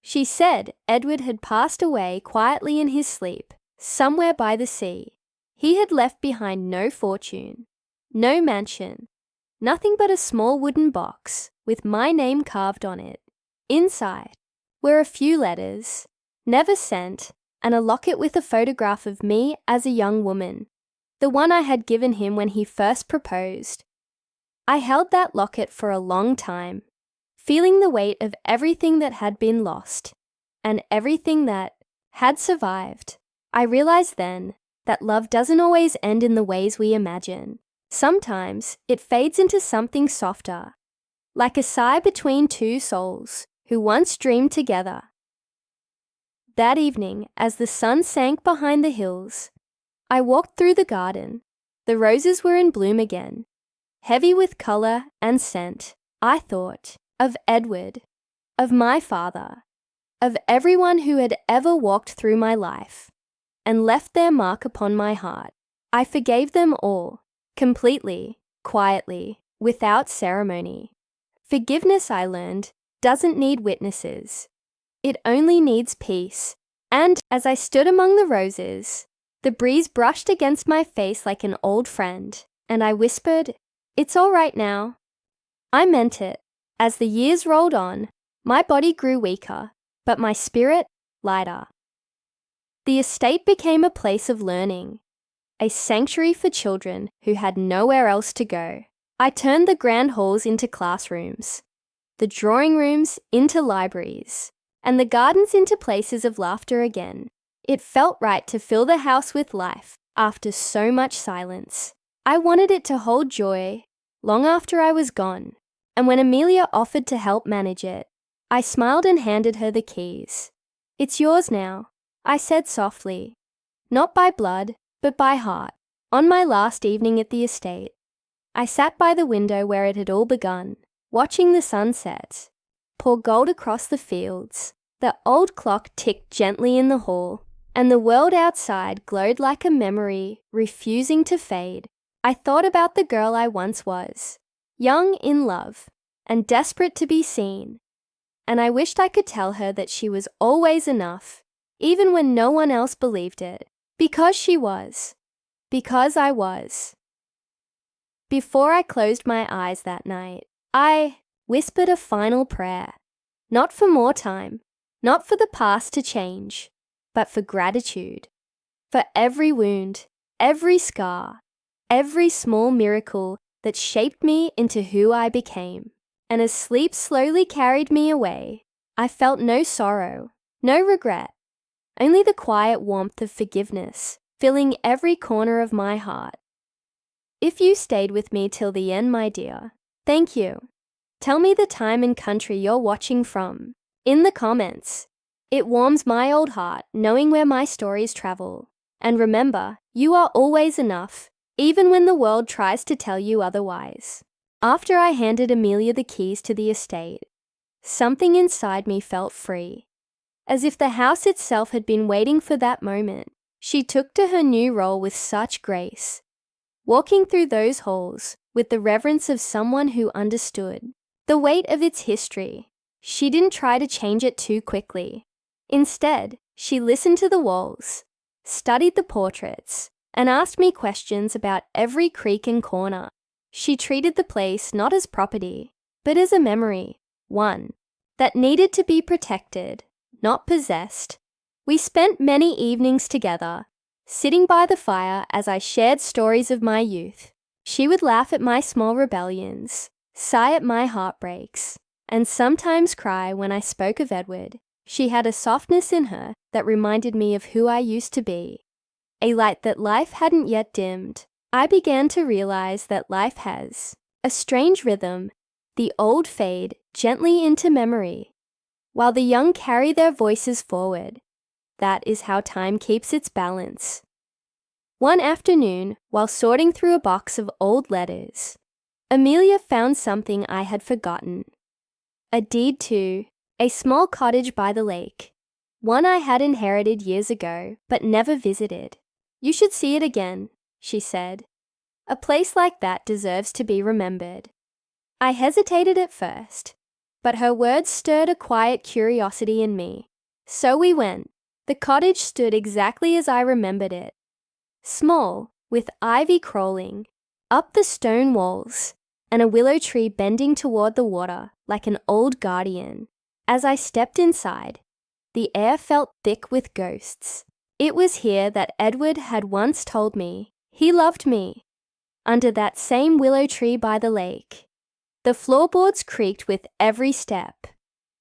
She said Edward had passed away quietly in his sleep, somewhere by the sea. He had left behind no fortune, no mansion, nothing but a small wooden box with my name carved on it. Inside were a few letters, never sent, and a locket with a photograph of me as a young woman, the one I had given him when he first proposed. I held that locket for a long time, feeling the weight of everything that had been lost and everything that had survived. I realized then that love doesn't always end in the ways we imagine. Sometimes it fades into something softer, like a sigh between two souls who once dreamed together. That evening, as the sun sank behind the hills, I walked through the garden. The roses were in bloom again, heavy with color and scent. I thought of Edward, of my father, of everyone who had ever walked through my life and left their mark upon my heart. I forgave them all, completely, quietly, without ceremony. Forgiveness, I learned, doesn't need witnesses. It only needs peace. And as I stood among the roses, the breeze brushed against my face like an old friend, and I whispered, "It's all right now." I meant it. As the years rolled on, my body grew weaker, but my spirit lighter. The estate became a place of learning, a sanctuary for children who had nowhere else to go. I turned the grand halls into classrooms, the drawing rooms into libraries, and the gardens into places of laughter again. It felt right to fill the house with life after so much silence. I wanted it to hold joy long after I was gone, and when Amelia offered to help manage it, I smiled and handed her the keys. "It's yours now," I said softly, "not by blood, but by heart." On my last evening at the estate, I sat by the window where it had all begun, watching the sunset pour gold across the fields. The old clock ticked gently in the hall, and the world outside glowed like a memory refusing to fade. I thought about the girl I once was, young in love and desperate to be seen, and I wished I could tell her that she was always enough, even when no one else believed it, because she was, because I was. Before I closed my eyes that night, I whispered a final prayer, not for more time, not for the past to change, but for gratitude, for every wound, every scar, every small miracle that shaped me into who I became. And as sleep slowly carried me away, I felt no sorrow, no regret, only the quiet warmth of forgiveness filling every corner of my heart. If you stayed with me till the end, my dear, thank you. Tell me the time and country you're watching from in the comments. It warms my old heart knowing where my stories travel. And remember, you are always enough, even when the world tries to tell you otherwise. After I handed Amelia the keys to the estate, something inside me felt free, as if the house itself had been waiting for that moment. She took to her new role with such grace, walking through those halls with the reverence of someone who understood the weight of its history. She didn't try to change it too quickly. Instead, she listened to the walls, studied the portraits, and asked me questions about every creak and corner. She treated the place not as property, but as a memory, one that needed to be protected, not possessed. We spent many evenings together, sitting by the fire as I shared stories of my youth. She would laugh at my small rebellions, sigh at my heartbreaks, and sometimes cry when I spoke of Edward. She had a softness in her that reminded me of who I used to be, a light that life hadn't yet dimmed. I began to realize that life has a strange rhythm. The old fade gently into memory, while the young carry their voices forward. That is how time keeps its balance. One afternoon, while sorting through a box of old letters, Amelia found something I had forgotten. A deed to a small cottage by the lake, one I had inherited years ago but never visited. You should see it again, she said. A place like that deserves to be remembered. I hesitated at first, but her words stirred a quiet curiosity in me. So we went. The cottage stood exactly as I remembered it. Small, with ivy crawling up the stone walls, and a willow tree bending toward the water like an old guardian. As I stepped inside, the air felt thick with ghosts. It was here that Edward had once told me he loved me, under that same willow tree by the lake. The floorboards creaked with every step,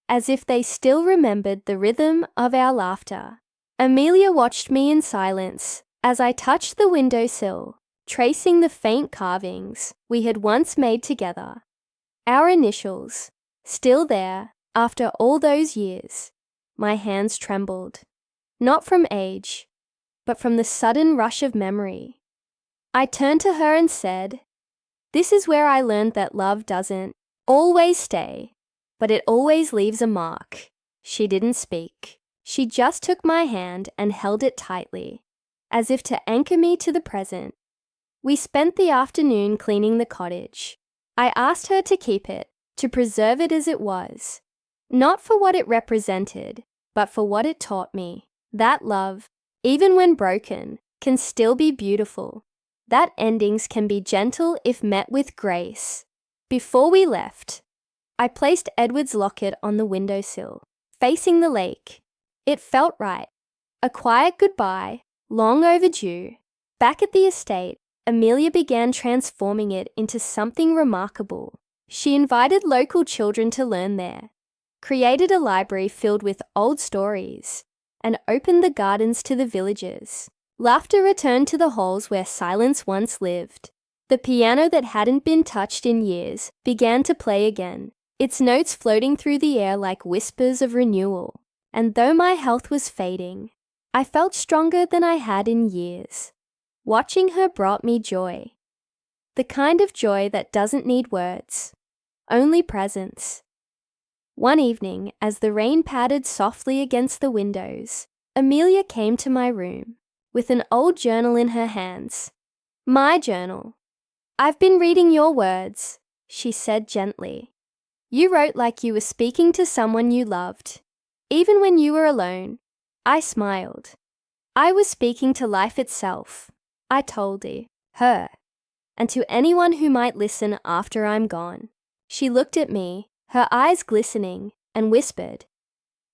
as if they still remembered the rhythm of our laughter. Amelia watched me in silence as I touched the windowsill, tracing the faint carvings we had once made together. Our initials, still there after all those years. My hands trembled, not from age, but from the sudden rush of memory. I turned to her and said, "This is where I learned that love doesn't always stay, but it always leaves a mark." She didn't speak. She just took my hand and held it tightly, as if to anchor me to the present. We spent the afternoon cleaning the cottage. I asked her to keep it, to preserve it as it was, not for what it represented, but for what it taught me. That love, even when broken, can still be beautiful. That endings can be gentle if met with grace. Before we left, I placed Edward's locket on the windowsill, facing the lake. It felt right. A quiet goodbye, long overdue. Back at the estate, Amelia began transforming it into something remarkable. She invited local children to learn there, created a library filled with old stories, and opened the gardens to the villagers. Laughter returned to the halls where silence once lived. The piano that hadn't been touched in years began to play again, its notes floating through the air like whispers of renewal. And though my health was fading, I felt stronger than I had in years. Watching her brought me joy. The kind of joy that doesn't need words, only presence. One evening, as the rain pattered softly against the windows, Amelia came to my room with an old journal in her hands. "My journal. I've been reading your words," she said gently. "You wrote like you were speaking to someone you loved. Even when you were alone." I smiled. I was speaking to life itself. I told her, and to anyone who might listen after I'm gone. She looked at me, her eyes glistening, and whispered,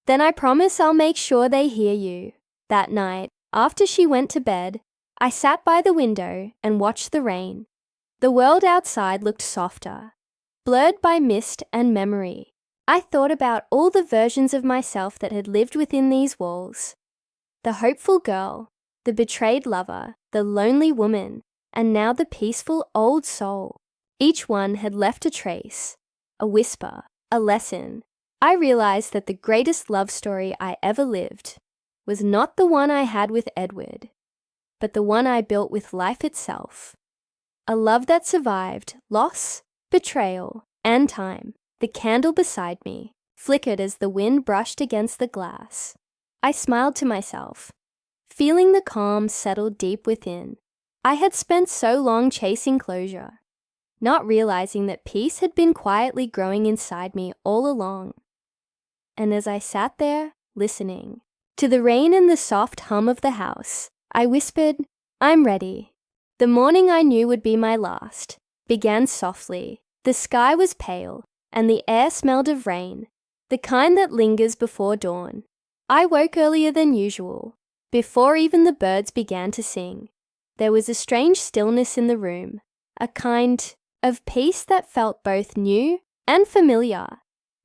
"Then I promise I'll make sure they hear you." That night, after she went to bed, I sat by the window and watched the rain. The world outside looked softer, blurred by mist and memory. I thought about all the versions of myself that had lived within these walls. The hopeful girl, the betrayed lover, the lonely woman, and now the peaceful old soul. Each one had left a trace, a whisper, a lesson. I realized that the greatest love story I ever lived was not the one I had with Edward, but the one I built with life itself. A love that survived loss, betrayal, and time. The candle beside me flickered as the wind brushed against the glass. I smiled to myself, feeling the calm settle deep within. I had spent so long chasing closure, not realizing that peace had been quietly growing inside me all along. And as I sat there, listening to the rain and the soft hum of the house, I whispered, "I'm ready." The morning I knew would be my last began softly. The sky was pale, and the air smelled of rain, the kind that lingers before dawn. I woke earlier than usual, before even the birds began to sing. There was a strange stillness in the room, a kind of peace that felt both new and familiar.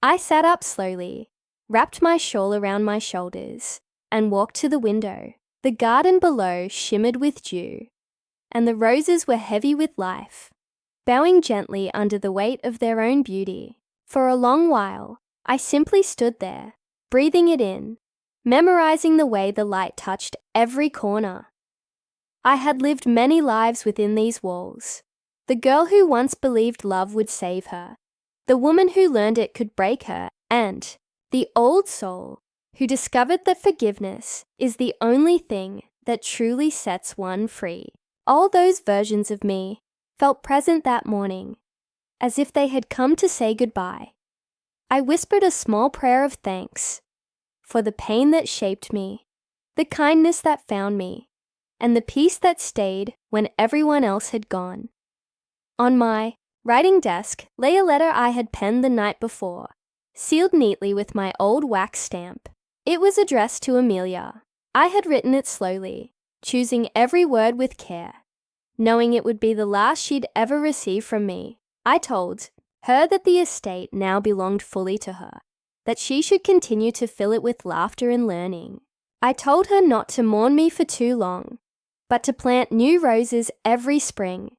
I sat up slowly, wrapped my shawl around my shoulders, and walked to the window. The garden below shimmered with dew, and the roses were heavy with life, bowing gently under the weight of their own beauty. For a long while, I simply stood there, breathing it in, memorizing the way the light touched every corner. I had lived many lives within these walls. The girl who once believed love would save her, the woman who learned it could break her, and the old soul who discovered that forgiveness is the only thing that truly sets one free. All those versions of me felt present that morning, as if they had come to say goodbye. I whispered a small prayer of thanks for the pain that shaped me, the kindness that found me, and the peace that stayed when everyone else had gone. On my writing desk lay a letter I had penned the night before, sealed neatly with my old wax stamp. It was addressed to Amelia. I had written it slowly, choosing every word with care. Knowing it would be the last she'd ever receive from me, I told her that the estate now belonged fully to her, that she should continue to fill it with laughter and learning. I told her not to mourn me for too long, but to plant new roses every spring,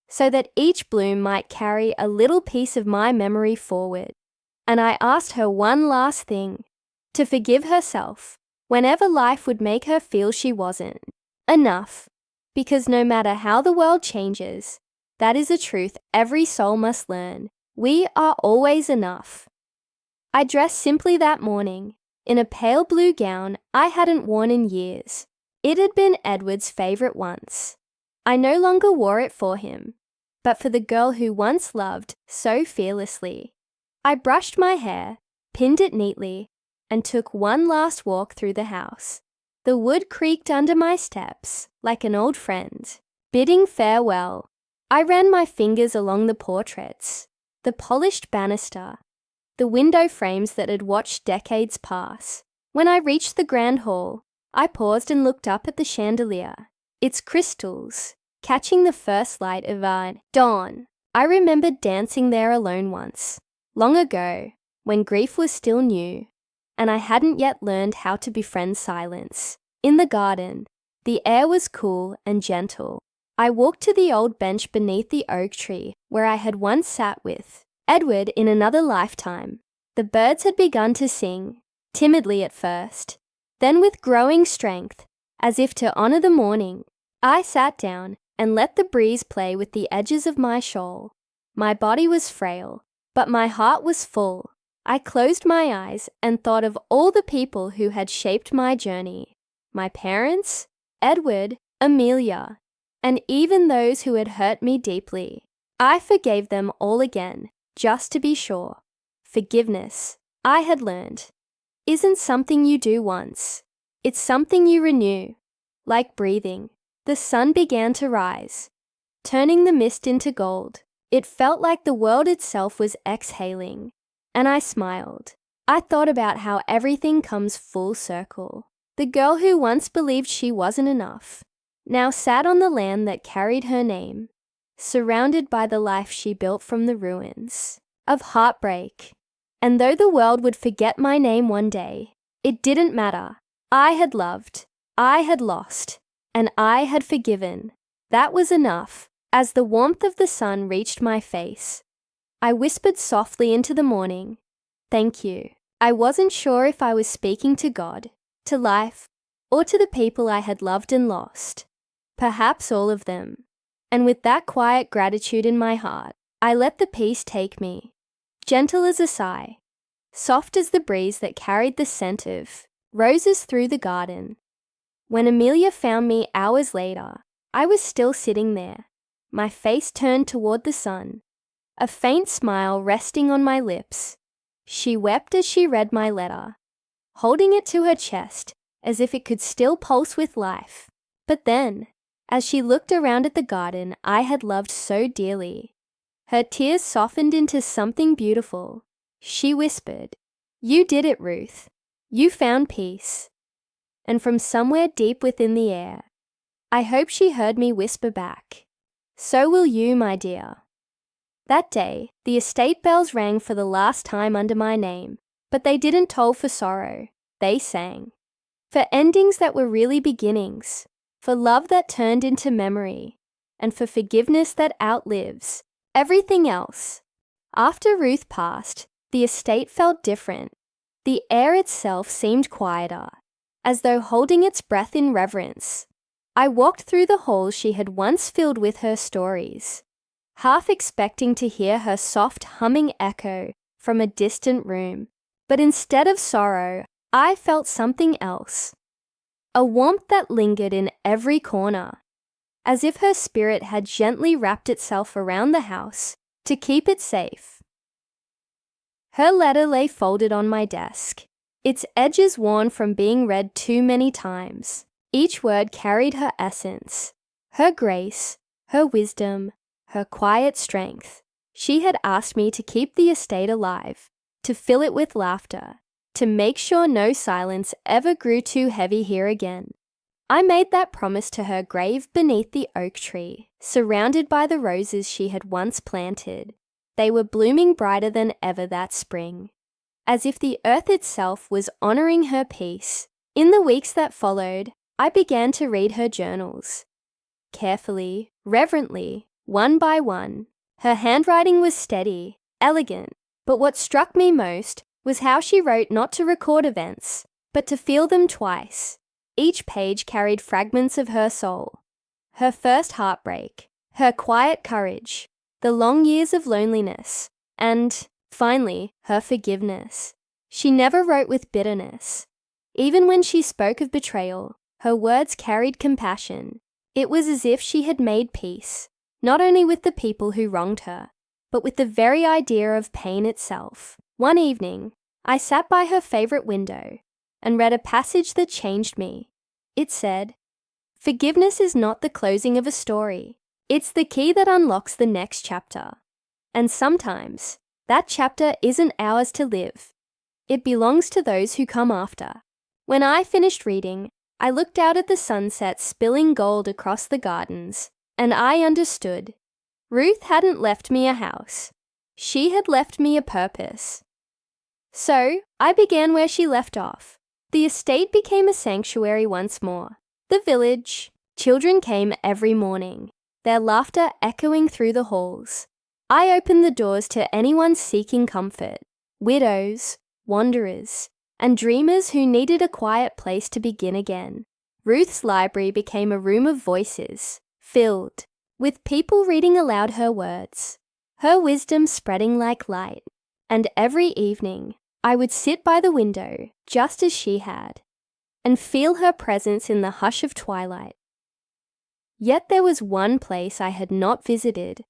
so that each bloom might carry a little piece of my memory forward. And I asked her one last thing, to forgive herself whenever life would make her feel she wasn't enough, because no matter how the world changes, that is a truth every soul must learn. We are always enough. I dressed simply that morning, in a pale blue gown I hadn't worn in years. It had been Edward's favorite once. I no longer wore it for him, but for the girl who once loved so fearlessly. I brushed my hair, pinned it neatly, and took one last walk through the house. The wood creaked under my steps like an old friend, bidding farewell. I ran my fingers along the portraits, the polished banister, the window frames that had watched decades pass. When I reached the grand hall, I paused and looked up at the chandelier, its crystals catching the first light of dawn. I remembered dancing there alone once, long ago, when grief was still new, and I hadn't yet learned how to befriend silence. In the garden, the air was cool and gentle. I walked to the old bench beneath the oak tree where I had once sat with Edward in another lifetime. The birds had begun to sing, timidly at first, then with growing strength, as if to honor the morning. I sat down and let the breeze play with the edges of my shawl. My body was frail, but my heart was full. I closed my eyes and thought of all the people who had shaped my journey. My parents, Edward, Amelia, and even those who had hurt me deeply. I forgave them all again, just to be sure. Forgiveness, I had learned, isn't something you do once. It's something you renew, like breathing. The sun began to rise, turning the mist into gold. It felt like the world itself was exhaling, and I smiled. I thought about how everything comes full circle. The girl who once believed she wasn't enough now sat on the land that carried her name, surrounded by the life she built from the ruins of heartbreak. And though the world would forget my name one day, it didn't matter. I had loved, I had lost, and I had forgiven. That was enough. As the warmth of the sun reached my face, I whispered softly into the morning, "Thank you." I wasn't sure if I was speaking to God, to life, or to the people I had loved and lost. Perhaps all of them. And with that quiet gratitude in my heart, I let the peace take me, gentle as a sigh, soft as the breeze that carried the scent of roses through the garden. When Amelia found me hours later, I was still sitting there, my face turned toward the sun, a faint smile resting on my lips. She wept as she read my letter, holding it to her chest as if it could still pulse with life. But then, as she looked around at the garden I had loved so dearly, her tears softened into something beautiful. She whispered, "You did it, Ruth. You found peace." And from somewhere deep within the air, I hope she heard me whisper back, "So will you, my dear." That day, the estate bells rang for the last time under my name, but they didn't toll for sorrow. They sang. For endings that were really beginnings, for love that turned into memory, and for forgiveness that outlives everything else. After Ruth passed, the estate felt different. The air itself seemed quieter, as though holding its breath in reverence. I walked through the halls she had once filled with her stories, half expecting to hear her soft humming echo from a distant room. But instead of sorrow, I felt something else. A warmth that lingered in every corner, as if her spirit had gently wrapped itself around the house to keep it safe. Her letter lay folded on my desk, its edges worn from being read too many times. Each word carried her essence, her grace, her wisdom, her quiet strength. She had asked me to keep the estate alive, to fill it with laughter, to make sure no silence ever grew too heavy here again. I made that promise to her grave beneath the oak tree, surrounded by the roses she had once planted. They were blooming brighter than ever that spring, as if the earth itself was honoring her peace. In the weeks that followed, I began to read her journals. Carefully, reverently, one by one. Her handwriting was steady, elegant, but what struck me most was how she wrote not to record events, but to feel them twice. Each page carried fragments of her soul. Her first heartbreak, her quiet courage, the long years of loneliness, and, finally, her forgiveness. She never wrote with bitterness. Even when she spoke of betrayal, her words carried compassion. It was as if she had made peace, not only with the people who wronged her, but with the very idea of pain itself. One evening, I sat by her favorite window and read a passage that changed me. It said, "Forgiveness is not the closing of a story. It's the key that unlocks the next chapter. And sometimes, that chapter isn't ours to live. It belongs to those who come after." When I finished reading, I looked out at the sunset spilling gold across the gardens, and I understood. Ruth hadn't left me a house. She had left me a purpose. So, I began where she left off. The estate became a sanctuary once more. The village, children came every morning, their laughter echoing through the halls. I opened the doors to anyone seeking comfort, widows, wanderers, and dreamers who needed a quiet place to begin again. Ruth's library became a room of voices, filled with people reading aloud her words, her wisdom spreading like light. And every evening, I would sit by the window, just as she had, and feel her presence in the hush of twilight. Yet there was one place I had not visited,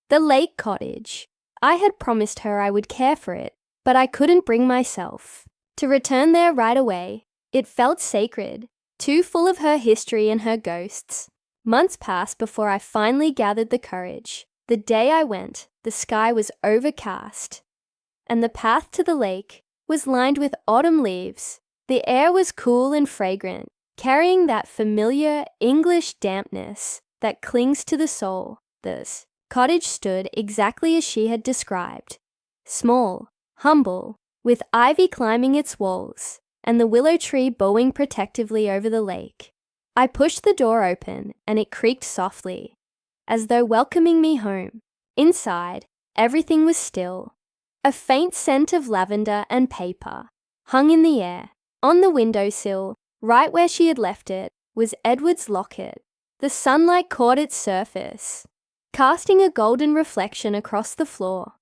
the lake cottage. I had promised her I would care for it, but I couldn't bring myself to return there right away. It felt sacred, too full of her history and her ghosts. Months passed before I finally gathered the courage. The day I went, the sky was overcast, and the path to the lake was lined with autumn leaves. The air was cool and fragrant, carrying that familiar English dampness that clings to the soul. The cottage stood exactly as she had described, small, humble, with ivy climbing its walls, and the willow tree bowing protectively over the lake. I pushed the door open, and it creaked softly, as though welcoming me home. Inside, everything was still. A faint scent of lavender and paper hung in the air. On the windowsill, right where she had left it, was Edward's locket. The sunlight caught its surface, casting a golden reflection across the floor.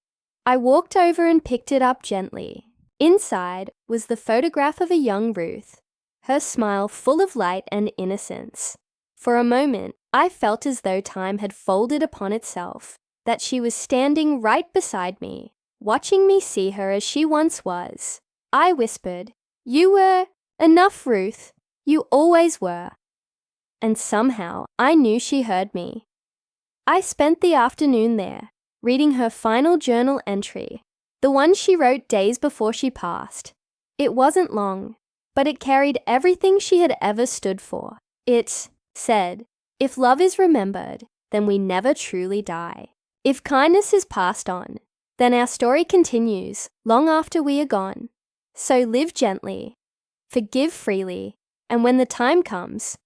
I walked over and picked it up gently. Inside was the photograph of a young Ruth, her smile full of light and innocence. For a moment, I felt as though time had folded upon itself, that she was standing right beside me, watching me see her as she once was. I whispered, "You were enough, Ruth. You always were." And somehow I knew she heard me. I spent the afternoon there, reading her final journal entry, the one she wrote days before she passed. It wasn't long, but it carried everything she had ever stood for. It said, "If love is remembered, then we never truly die. If kindness is passed on, then our story continues long after we are gone. So live gently, forgive freely, and when the time comes,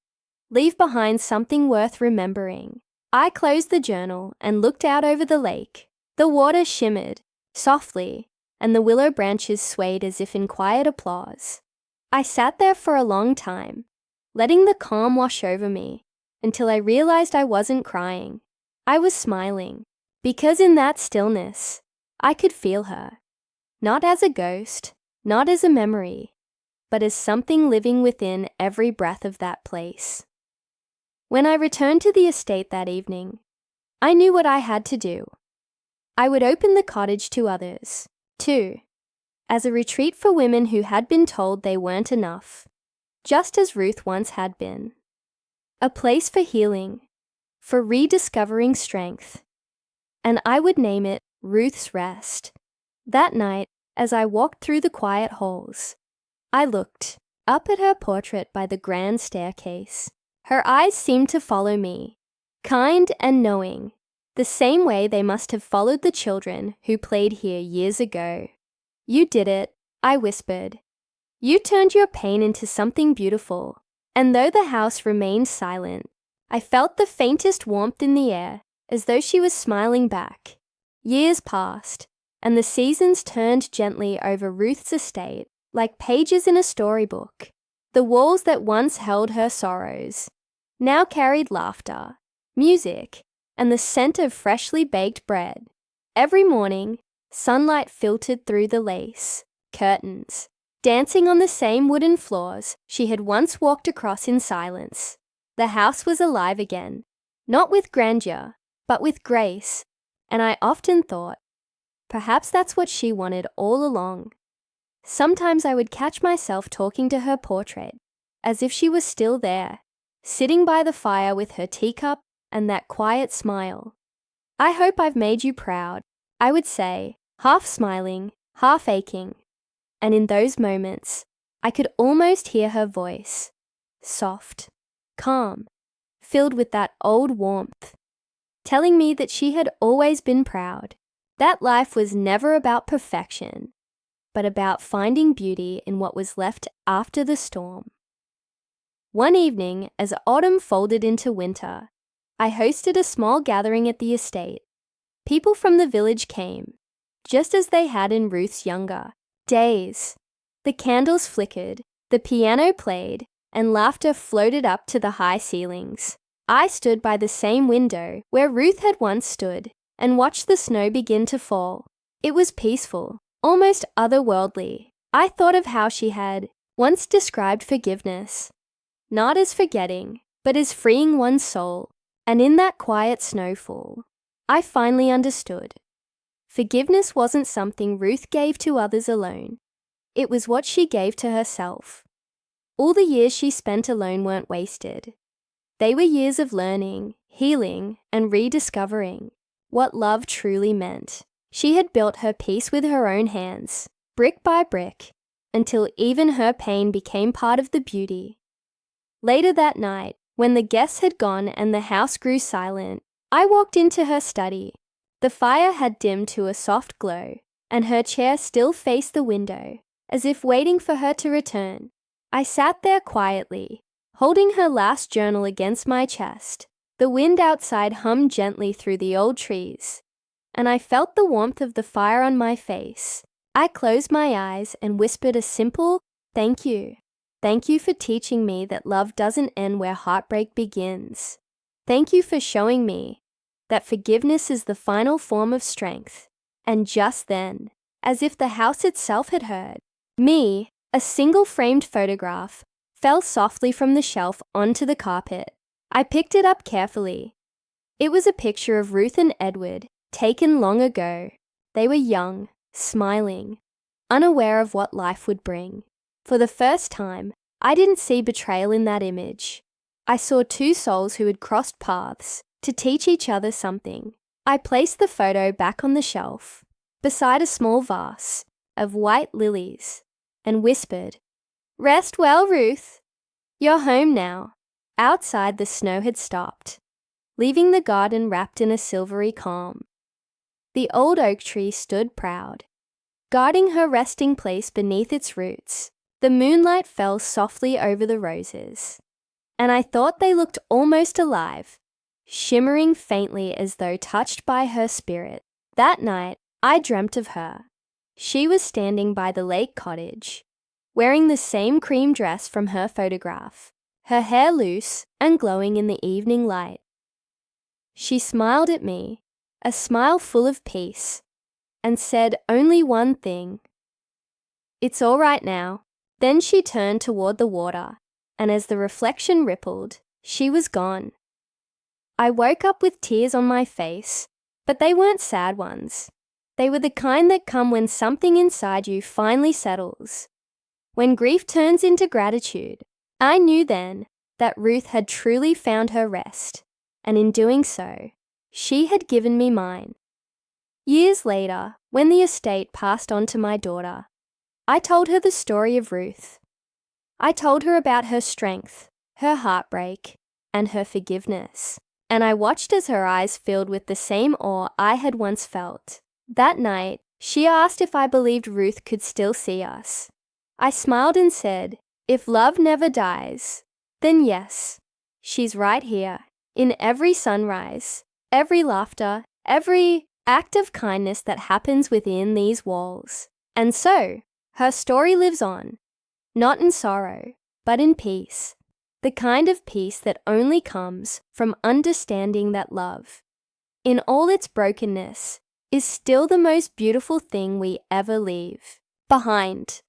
leave behind something worth remembering." I closed the journal and looked out over the lake. The water shimmered softly, and the willow branches swayed as if in quiet applause. I sat there for a long time, letting the calm wash over me, until I realized I wasn't crying. I was smiling, because in that stillness, I could feel her, not as a ghost, not as a memory, but as something living within every breath of that place. When I returned to the estate that evening, I knew what I had to do. I would open the cottage to others, too, as a retreat for women who had been told they weren't enough, just as Ruth once had been. A place for healing, for rediscovering strength. And I would name it Ruth's Rest. That night, as I walked through the quiet halls, I looked up at her portrait by the grand staircase. Her eyes seemed to follow me, kind and knowing, the same way they must have followed the children who played here years ago. "You did it," I whispered. "You turned your pain into something beautiful." And though the house remained silent, I felt the faintest warmth in the air, as though she was smiling back. Years passed, and the seasons turned gently over Ruth's estate, like pages in a storybook. The walls that once held her sorrows now carried laughter, music, and the scent of freshly baked bread. Every morning, sunlight filtered through the lace curtains, dancing on the same wooden floors she had once walked across in silence. The house was alive again, not with grandeur, but with grace, and I often thought, perhaps that's what she wanted all along. Sometimes I would catch myself talking to her portrait, as if she was still there, sitting by the fire with her teacup and that quiet smile. "I hope I've made you proud," I would say, half smiling, half aching. And in those moments, I could almost hear her voice, soft, calm, filled with that old warmth, telling me that she had always been proud, that life was never about perfection, but about finding beauty in what was left after the storm. One evening, as autumn folded into winter, I hosted a small gathering at the estate. People from the village came, just as they had in Ruth's younger days. The candles flickered, the piano played, and laughter floated up to the high ceilings. I stood by the same window where Ruth had once stood and watched the snow begin to fall. It was peaceful, almost otherworldly. I thought of how she had once described forgiveness, not as forgetting, but as freeing one's soul. And in that quiet snowfall, I finally understood. Forgiveness wasn't something Ruth gave to others alone. It was what she gave to herself. All the years she spent alone weren't wasted. They were years of learning, healing, and rediscovering. what love truly meant. She had built her peace with her own hands, brick by brick, until even her pain became part of the beauty. Later that night, when the guests had gone and the house grew silent, I walked into her study. The fire had dimmed to a soft glow, and her chair still faced the window, as if waiting for her to return. I sat there quietly, holding her last journal against my chest. The wind outside hummed gently through the old trees, and I felt the warmth of the fire on my face. I closed my eyes and whispered a simple thank you. Thank you for teaching me that love doesn't end where heartbreak begins. Thank you for showing me that forgiveness is the final form of strength. And just then, as if the house itself had heard me, a single framed photograph fell softly from the shelf onto the carpet. I picked it up carefully. It was a picture of Ruth and Edward, taken long ago. They were young, smiling, unaware of what life would bring. For the first time, I didn't see betrayal in that image. I saw two souls who had crossed paths to teach each other something. I placed the photo back on the shelf, beside a small vase of white lilies, and whispered, "Rest well, Ruth. You're home now." Outside, the snow had stopped, leaving the garden wrapped in a silvery calm. The old oak tree stood proud, guarding her resting place beneath its roots. The moonlight fell softly over the roses, and I thought they looked almost alive, shimmering faintly as though touched by her spirit. That night, I dreamt of her. She was standing by the lake cottage, wearing the same cream dress from her photograph, her hair loose and glowing in the evening light. She smiled at me, a smile full of peace, and said only one thing: "It's all right now." Then she turned toward the water, and as the reflection rippled, she was gone. I woke up with tears on my face, but they weren't sad ones. They were the kind that come when something inside you finally settles. When grief turns into gratitude. I knew then that Ruth had truly found her rest, and in doing so, she had given me mine. Years later, when the estate passed on to my daughter, I told her the story of Ruth. I told her about her strength, her heartbreak, and her forgiveness. And I watched as her eyes filled with the same awe I had once felt. That night, she asked if I believed Ruth could still see us. I smiled and said, "If love never dies, then yes, she's right here, in every sunrise, every laughter, every act of kindness that happens within these walls." And so, her story lives on, not in sorrow, but in peace, the kind of peace that only comes from understanding that love, in all its brokenness, is still the most beautiful thing we ever leave behind.